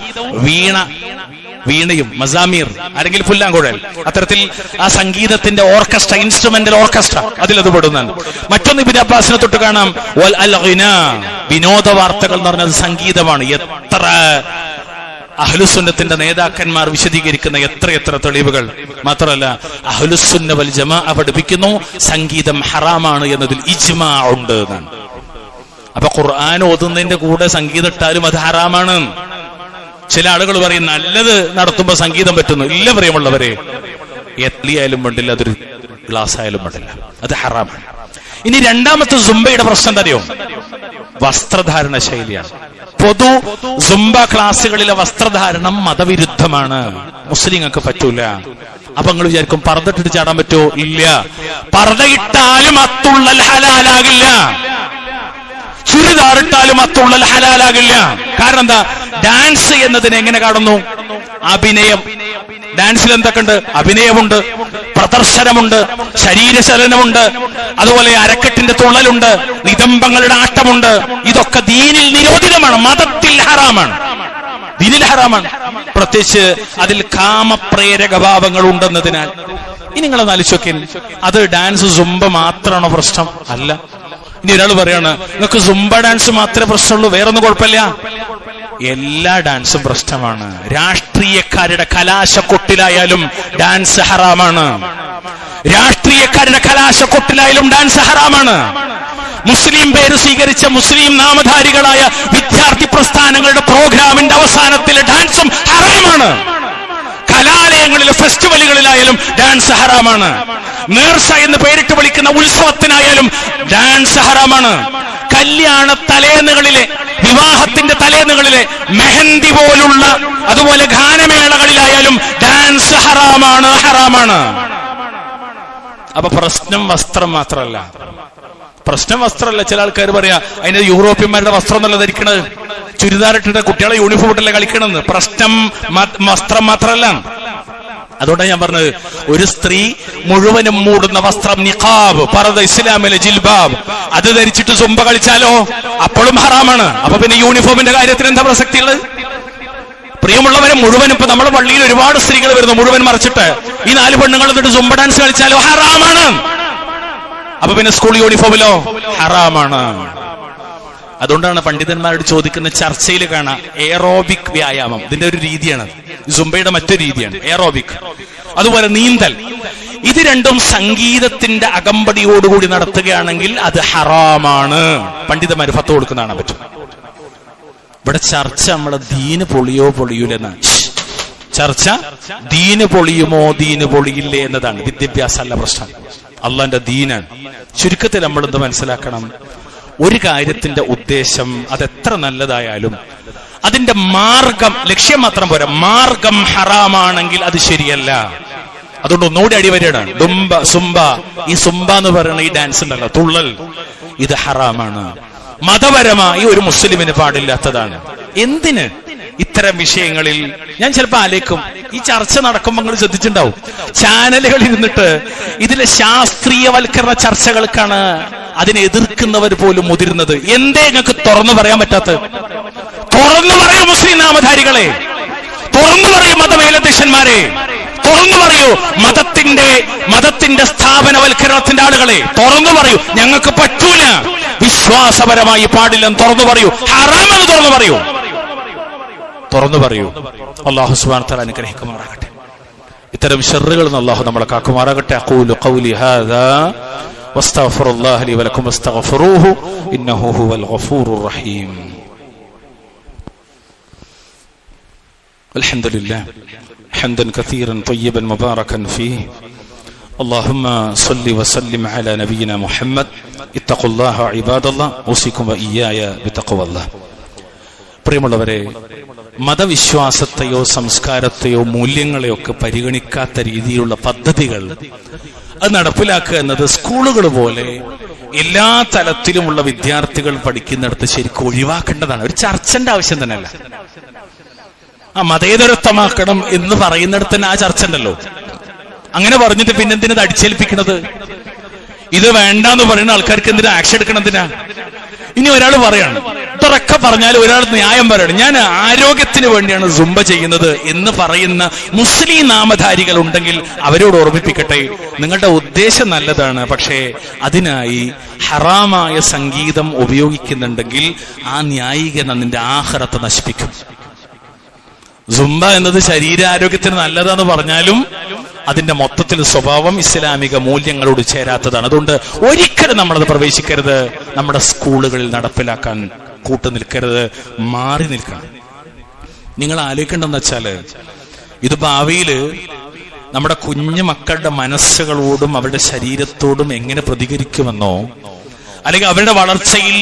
വീണയും മസാമീർ ആരെങ്കിലും പുല്ലാങ്കുഴൽ, അത്തരത്തിൽ ആ സംഗീതത്തിന്റെ ഓർക്കസ്ട്ര, ഇൻസ്ട്രുമെന്റൽ ഓർക്കസ്ട്ര അതിലത് പെടുന്നതാണ്. മറ്റൊന്ന് ഇബ്നു അബ്ബാസിനെ തൊട്ട് കാണാം വൽ അൽ ഗിനാ, വിനോദ വാർത്തകൾ എന്ന് പറഞ്ഞത് സംഗീതമാണ്. എത്ര അഹ്ലുസുന്നത്തിന്റെ നേതാക്കന്മാർ വിശദീകരിക്കുന്ന എത്രയെത്ര തെളിവുകൾ. മാത്രമല്ല അഹ്ലുസുന്ന വൽ ജമാഅ പഠിപ്പിക്കുന്നു സംഗീതം ഹറാമാണ് എന്നതിൽ ഇജ്മാ ഉണ്ട് എന്നാണ്. അപ്പൊ ഖുർആൻ ഓതുന്നതിന്റെ കൂടെ സംഗീതം ഇട്ടാലും അത് ഹറാമാണ്. ചില ആളുകൾ പറയും നല്ലത് നടത്തുമ്പോ സംഗീതം പറ്റുന്നു. ഇല്ല പ്രിയമുള്ളവരെ, എത്ലിയായാലും വേണ്ടില്ല, അതൊരു ഗ്ലാസ് ആയാലും വേണ്ടില്ല, അത് ഹറാമാണ്. ഇനി രണ്ടാമത്തെ സുംബയുടെ പ്രശ്നം എന്താ അറിയോ? വസ്ത്രധാരണ ശൈലിയാണ്. പൊതു സുംബ ക്ലാസുകളിലെ വസ്ത്രധാരണം മതവിരുദ്ധമാണ്, മുസ്ലിങ്ങൾക്ക് പറ്റൂല. അപ്പൊ നിങ്ങൾ വിചാരിക്കും പർദ്ദയിട്ടിട്ട് ചാടാൻ പറ്റുമോ? ഇല്ല. പർദ്ദയിട്ടാലും അത്തുള്ളൽ ഹലാലാകില്ല, ചുരിദാറിട്ടാലും അത്തുള്ളൽ ഹലാലാകില്ല. കാരണം എന്താ? ഡാൻസ് എന്നതിനെ എങ്ങനെ കാണുന്നു? അഭിനയം. ഡാൻസിൽ എന്തൊക്കെ ഉണ്ട്? അഭിനയമുണ്ട്, പ്രദർശനമുണ്ട്, ശരീരചലനമുണ്ട്, അതുപോലെ അരക്കെട്ടിന്റെ തുള്ളലുണ്ട്, നിതംബങ്ങളുടെ ആട്ടമുണ്ട്. ഇതൊക്കെ ദീനിൽ നിരോധിതമാണ്, മതത്തിൽ ഹറാമാണ്, ദീനിൽ ഹറാമാണ്. പ്രത്യേകിച്ച് അതിൽ കാമപ്രേരക ഭാവങ്ങൾ ഉണ്ടെന്നതിനാൽ. ഇനി നിങ്ങളൊന്ന് ആലോചിച്ച് നോക്കിൻ, അത് ഡാൻസ് സുംബ മാത്രമാണോ പ്രശ്നം? അല്ല. ഇനി ഒരാൾ പറയാണ് നിങ്ങൾക്ക് സുംബ ഡാൻസ് മാത്രമേ പ്രശ്നമുള്ളൂ, വേറൊന്നും കുഴപ്പമില്ല. എല്ലാ ഡാൻസും പ്രശ്നമാണ്. രാഷ്ട്രീയക്കാരുടെ കലാശക്കൊട്ടിലായാലും ഡാൻസ് ഹറാമാണ്, രാഷ്ട്രീയക്കാരുടെ കലാശക്കൊട്ടിലായാലും ഡാൻസ് ഹറാമാണ്. മുസ്ലിം പേര് സ്വീകരിച്ച മുസ്ലിം നാമധാരികളായ വിദ്യാർത്ഥി പ്രസ്ഥാനങ്ങളുടെ പ്രോഗ്രാമിന്റെ അവസാനത്തിലെ ഡാൻസും ഹറാമാണ്. കലാലയങ്ങളിലെ ഫെസ്റ്റിവലുകളിലായാലും ഡാൻസ് ഹറാമാണ്. നേർച്ച എന്ന് പേരിട്ട് വിളിക്കുന്ന ഉത്സവത്തിനായാലും ഡാൻസ് ഹറാമാണ്. കല്യാണ തലേന്നുകളിലെ, വിവാഹത്തിന്റെ തലേന്നുകളിലെ മെഹന്തി പോലുള്ള അതുപോലെ ഗാനമേളകളിലായാലും ഡാൻസ് ഹറാമാണ്, ഹറാമാണ്. അപ്പൊ പ്രശ്നം വസ്ത്രം മാത്രമല്ല, പ്രശ്നം വസ്ത്രമല്ല. ചില ആൾക്കാർ പറയാ അതിന്റെ യൂറോപ്യന്മാരുടെ വസ്ത്രം എന്നല്ല ധരിക്കണത്, ചുരിദാറിട്ടിട്ട് കുട്ടികളെ യൂണിഫോം ഇട്ടല്ലേ കളിക്കണമെന്ന്. പ്രശ്നം വസ്ത്രം മാത്രമല്ല. അതുകൊണ്ടാണ് ഞാൻ പറഞ്ഞത്, ഒരു സ്ത്രീ മുഴുവനും മൂടുന്ന വസ്ത്രം നിഖാബ്, പർദ്ദ, ഇസ്ലാമിലെ ജിൽബാബ്, അത് ധരിച്ചിട്ട് സുംബ കളിച്ചാലോ അപ്പോഴും ഹറാമാണ്. അപ്പൊ പിന്നെ യൂണിഫോമിന്റെ കാര്യത്തിന് എന്താ പ്രസക്തിയുള്ളത്? പ്രിയമുള്ളവരെ, മുഴുവനും ഇപ്പൊ നമ്മുടെ പള്ളിയിൽ ഒരുപാട് സ്ത്രീകൾ വരുന്നു മുഴുവൻ മറിച്ചിട്ട്, ഈ 4 പെണ്ണുങ്ങൾ എന്നിട്ട് സുംബ ഡാൻസ് കളിച്ചാലോ ഹറാമാണ്. അപ്പൊ പിന്നെ സ്കൂൾ യൂണിഫോമിലോ ഹറാമാണ്. അതുകൊണ്ടാണ് പണ്ഡിതന്മാരോട് ചോദിക്കുന്ന ചർച്ചയിൽ കാണാം എയറോബിക് വ്യായാമം, ഇതിന്റെ ഒരു രീതിയാണ്. സുംബയുടെ മറ്റൊരു രീതിയാണ് എയറോബിക്. അതുപോലെ നീന്തൽ. ഇത് രണ്ടും സംഗീതത്തിന്റെ അകമ്പടിയോടുകൂടി നടത്തുകയാണെങ്കിൽ അത് ഹറാമാണ്. പണ്ഡിതന്മാർ ഫത്വ കൊടുക്കുന്നതാണ് പറ്റും. ഇവിടെ ചർച്ച നമ്മളെ ദീന് പൊളിയോ പൊളിയൂലെന്നാണ് ചർച്ച. ദീന് പൊളിയുമോ ദീന് പൊളിയില്ലേ എന്നതാണ്. വിദ്യാഭ്യാസം അല്ല പ്രശ്നം, അള്ളാന്റെ ദീനാണ്. ചുരുക്കത്തിൽ നമ്മൾ എന്ത് മനസ്സിലാക്കണം? ഒരു കാര്യത്തിന്റെ ഉദ്ദേശം അതെത്ര നല്ലതായാലും അതിന്റെ മാർഗം, ലക്ഷ്യം മാത്രം പോരാ, മാർഗം ഹറാമാണെങ്കിൽ അത് ശരിയല്ല. അതുകൊണ്ട് ഒന്നുകൂടി അടിവരയാണ് സുംബ. ഈ സുംബ എന്ന് പറയുന്ന ഈ ഡാൻസ് ഉണ്ടല്ലോ, തുള്ളൽ, ഇത് ഹറാമാണ്. മതപരമായി ഒരു മുസ്ലിമിന് പാടില്ലാത്തതാണ്. എന്തിന് ഇത്തരം വിഷയങ്ങളിൽ ഞാൻ ചിലപ്പോ ആലേക്കും, ഈ ചർച്ച നടക്കുമ്പോൾ നിങ്ങൾ ശ്രദ്ധിച്ചിട്ടുണ്ടാവും, ചാനലുകളിൽ ഇരുന്നിട്ട് ഇതിലെ ശാസ്ത്രീയവൽക്കരണ ചർച്ചകൾക്കാണ് അതിനെ എതിർക്കുന്നവർ പോലും മുതിരുന്നത്. എന്തേ നിങ്ങൾക്ക് തുറന്നു പറയാൻ പറ്റാത്തത്? തുറന്നു പറയൂ മുസ്ലിം നാമധാരികളെ, തുറന്നു പറയൂ മതമേലധ്യക്ഷന്മാരെ, തുറന്നു പറയൂ മതത്തിന്റെ സ്ഥാപനവൽക്കരണത്തിന്റെ ആളുകളെ, തുറന്നു പറയൂ ഞങ്ങൾക്ക് പറ്റൂല, വിശ്വാസപരമായി പാടില്ലെന്ന് തുറന്നു പറയൂ, ഹറാമെന്ന് തുറന്നു പറയൂ, തുറന്നു പറയൂ. അല്ലാഹു സുബ്ഹാനഹു വ തആല അനുഗ്രഹിക്കുമാറാകട്ടെ. ഇത്തരം ശർറുകളിൽ നിന്ന് അല്ലാഹു നമ്മളെ കാക്കുമാറാകട്ടെ. അഖൂലു ഖൗലി ഹാദാ വസ്തഗ്ഫിറുല്ലാഹ ലി വലക്കും വസ്തഗ്ഫിറൂഹു ഇന്നഹു ഹുവൽ ഗഫൂറുർ റഹീം. അൽഹംദുലില്ലാഹ് ഹംദൻ കസീറൻ ത്വയ്യിബൻ മുബാറകൻ ഫീഹി. اللهم صل وسلم على نبينا محمد. اتقوا الله عباد الله اوصيكم واياي بتقوى الله. പ്രിയമുള്ളവരെ, മതവിശ്വാസത്തെയോ സംസ്കാരത്തെയോ മൂല്യങ്ങളെയോ ഒക്കെ പരിഗണിക്കാത്ത രീതിയിലുള്ള പദ്ധതികൾ അത് നടപ്പിലാക്കുക എന്നത് സ്കൂളുകൾ പോലെ എല്ലാ തലത്തിലുമുള്ള വിദ്യാർത്ഥികൾ പഠിക്കുന്നിടത്ത് ശരിക്കും ഒഴിവാക്കേണ്ടതാണ്. ഒരു ചർച്ചന്റെ ആവശ്യം തന്നെയല്ല. മതേതരത്വമാക്കണം എന്ന് പറയുന്നിടത്ത് തന്നെ ആ ചർച്ച ഉണ്ടല്ലോ. അങ്ങനെ പറഞ്ഞിട്ട് പിന്നെന്തിനത് അടിച്ചേൽപ്പിക്കണത്? ഇത് വേണ്ടെന്ന് പറയുന്ന ആൾക്കാർക്ക് എന്തിനാ ആക്ഷൻ എടുക്കണതിനാ? ഇനി ഒരാൾ പറയാണ്, ഇതൊക്കെ പറഞ്ഞാൽ ഒരാൾ ന്യായം പറയണം, ഞാൻ ആരോഗ്യത്തിന് വേണ്ടിയാണ് സുംബ ചെയ്യുന്നത് എന്ന് പറയുന്ന മുസ്ലിം നാമധാരികൾ ഉണ്ടെങ്കിൽ അവരോട് ഓർമ്മിപ്പിക്കട്ടെ, നിങ്ങളുടെ ഉദ്ദേശം നല്ലതാണ്, പക്ഷേ അതിനായി ഹറാമായ സംഗീതം ഉപയോഗിക്കുന്നുണ്ടെങ്കിൽ ആ ന്യായീകരണം നിന്റെ ആഖിറത്തെ നശിപ്പിക്കും. സുംബ എന്നത് ശരീരാരോഗ്യത്തിന് നല്ലതാന്ന് പറഞ്ഞാലും അതിന്റെ മൊത്തത്തിൽ സ്വഭാവം ഇസ്ലാമിക മൂല്യങ്ങളോട് ചേരാത്തതാണ്. അതുകൊണ്ട് ഒരിക്കലും നമ്മളത് പ്രവേശിക്കരുത്, നമ്മുടെ സ്കൂളുകളിൽ നടപ്പിലാക്കാൻ കൂട്ടുനിൽക്കരുത്, മാറി നിൽക്കണം. നിങ്ങൾ ആലോചിക്കേണ്ടെന്ന് വെച്ചാല് ഇത് ഭാവിയില് നമ്മുടെ കുഞ്ഞു മക്കളുടെ മനസ്സുകളോടും അവരുടെ ശരീരത്തോടും എങ്ങനെ പ്രതികരിക്കുമെന്നോ, അല്ലെങ്കിൽ അവരുടെ വളർച്ചയിൽ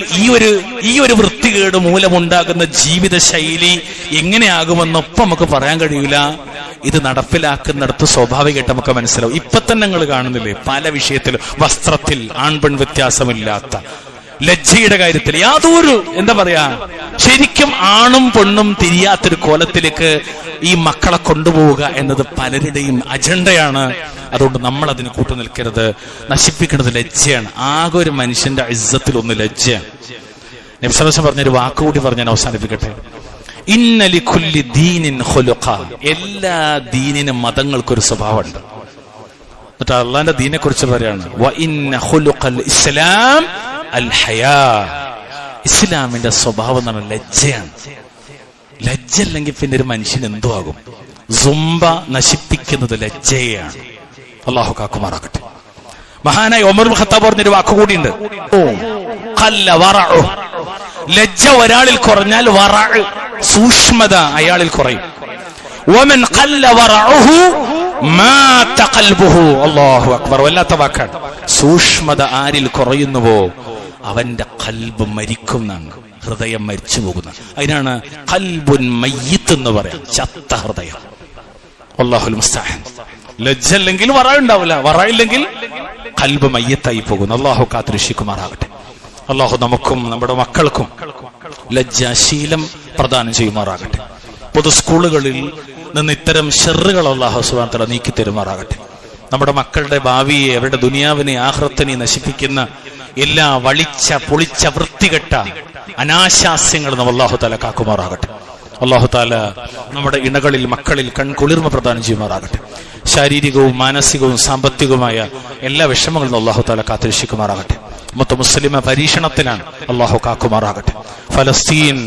ഈ ഒരു വൃത്തികേട് മൂലമുണ്ടാകുന്ന ജീവിത ശൈലി എങ്ങനെയാകുമെന്നൊപ്പം നമുക്ക് പറയാൻ കഴിയില്ല. ഇത് നടപ്പിലാക്കുന്നിടത്ത് സ്വാഭാവികമായിട്ട് നമുക്ക് മനസ്സിലാവും. ഇപ്പൊ തന്നെ നിങ്ങൾ കാണുന്നില്ലേ, പല വിഷയത്തിലും വസ്ത്രത്തിൽ ആൺപെൺ വ്യത്യാസമില്ലാത്ത, ലജ്ജയുടെ കാര്യത്തിൽ യാതൊരു എന്താ പറയാ, ശരിക്കും ആണും പെണ്ണും തിരിയാത്തൊരു കോലത്തിലേക്ക് ഈ മക്കളെ കൊണ്ടുപോവുക എന്നത് പലരുടെയും അജണ്ടയാണ്. അതുകൊണ്ട് നമ്മൾ അതിന് കൂട്ടുനിൽക്കരുത്. നശിപ്പിക്കുന്നത് ലജ്ജയാണ്. ആകെ ഒരു മനുഷ്യന്റെ ഇസ്സത്തിൽ ഒന്ന് ലജ്ജയാണ്. നബി സല്ലല്ലാഹു അലൈഹി വസല്ലം പറഞ്ഞൊരു വാക്കുകൂടി പറഞ്ഞ് ഞാൻ അവസാനിപ്പിക്കട്ടെ. ഇന്ന ലികുല്ലി ദീനിൻ ഖുലുഖ, എല്ലാ ദീനിനും മതങ്ങൾക്കൊരു സ്വഭാവമുണ്ട്. എന്നിട്ട് അള്ളാന്റെ ദീനെ കുറിച്ച് പറയാണ്, വ ഇന്ന ഖുലുഖൽ ഇസ്ലാം അൽ ഹയാ, ഇസ്ലാമിന്റെ സ്വഭാവം എന്ന് പറഞ്ഞാൽ ലജ്ജയാണ്. ലജ്ജ അല്ലെങ്കിൽ പിന്നെ ഒരു മനുഷ്യൻ എന്തോ ആകും. സുംബ നശിപ്പിക്കുന്നത് ലജ്ജയാണ്. അള്ളാഹു കാക്കുമാറാകട്ടെ. മഹാനായ ഉമർ ഇബ്നു ഖത്താബ് പറഞ്ഞൊരു വാക്കുകൂടിയുണ്ട്, ലജ്ജ ഒരാളിൽ കുറഞ്ഞാൽ സൂക്ഷ്മത അയാളിൽ കുറയും. വമൻ ഖല്ല വറഉഹു മാത ഖൽബുഹു. അല്ലാഹു അക്ബർ. വല്ലാത്ത വാക്കാണ്. സൂക്ഷ്മത ആരിൽ കുറയുന്നുവോ അവന്റെ ഖൽബ് മരിക്കും എന്നാണ്, ഹൃദയം മരിച്ചു പോകുന്ന. അതിനാണ് ഖൽബുൻ മയ്യിത്ത് എന്ന് പറയാം, ചത്ത ഹൃദയം. അല്ലാഹുൽ മുസ്തഅൻ. ലജ്ജ അല്ലെങ്കിൽ വറഉണ്ടാവില്ല, വറഇല്ലെങ്കിൽ ഖൽബ് മയ്യിത്തായി പോകുന്നു. അല്ലാഹു കാത്തുരക്ഷിക്കുമാറാകട്ടെ. അല്ലാഹു നമുക്കും നമ്മുടെ മക്കൾക്കും ലജ്ജാശീലം പ്രദാനം ചെയ്യുമാറാകട്ടെ. പൊതു സ്കൂളുകളിൽ നിന്ന് ഇത്തരം ഷർറുകൾ അല്ലാഹു സുബ്ഹാനഹു വ തആല നീക്കി തരുമാറാകട്ടെ. നമ്മുടെ മക്കളുടെ ഭാവിയെ, അവരുടെ ദുനിയാവിനെ ആഖിറത്തിനെ നശിപ്പിക്കുന്ന എല്ലാ വളിച്ച പൊളിച്ച വൃത്തികെട്ട അനാശാസ്യങ്ങളിൽ നിന്ന് അല്ലാഹു തആല കാക്കുമാറാകട്ടെ. അല്ലാഹു തആല നമ്മുടെ ഇണകളിൽ മക്കളിൽ കൺകുളിർമ പ്രദാനം ചെയ്യുമാറാകട്ടെ. ശാരീരികവും മാനസികവും സാമ്പത്തികവുമായ എല്ലാ വിഷമങ്ങളിൽ നിന്ന് അല്ലാഹു തആല കാത്തുരക്ഷിക്കുമാറാകട്ടെ. മൊത്തം മുസ്ലിമ പരീക്ഷണത്തിലാണ്, അല്ലാഹു കാക്കുമാറാകട്ടെ. ഫലസ്തീൻ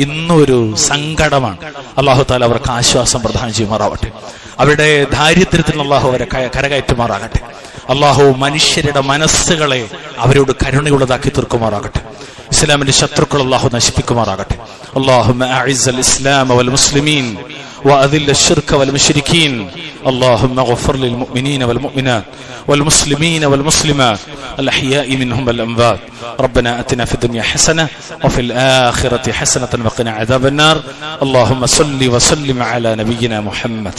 ഇന്നൊരു സങ്കടമാണ്. അല്ലാഹു തആല അവർക്ക് ആശ്വാസം പ്രദാനം ചെയ്യുമാറാവട്ടെ. അവരുടെ ദാരിദ്ര്യത്തിൽ അല്ലാഹു അവരെ കരകയറ്റുമാറാകട്ടെ. അല്ലാഹു മനുഷ്യരുടെ മനസ്സുകളെ അവരോട് കരുണയുള്ളതാക്കി തീർക്കുമാറാകട്ടെ. ഇസ്ലാമിന്റെ ശത്രുക്കൾ അല്ലാഹു നശിപ്പിക്കുമാറാകട്ടെ. اللهم أعز الإسلام والمسلمين وأذل الشرك والمشركين. اللهم اغفر للمؤمنين والمؤمنات والمسلمين والمسلمات الأحياء منهم والأموات. ربنا آتنا في الدنيا حسنة وفي الآخرة حسنة وقنا عذاب النار. اللهم صل وسلم على نبينا محمد.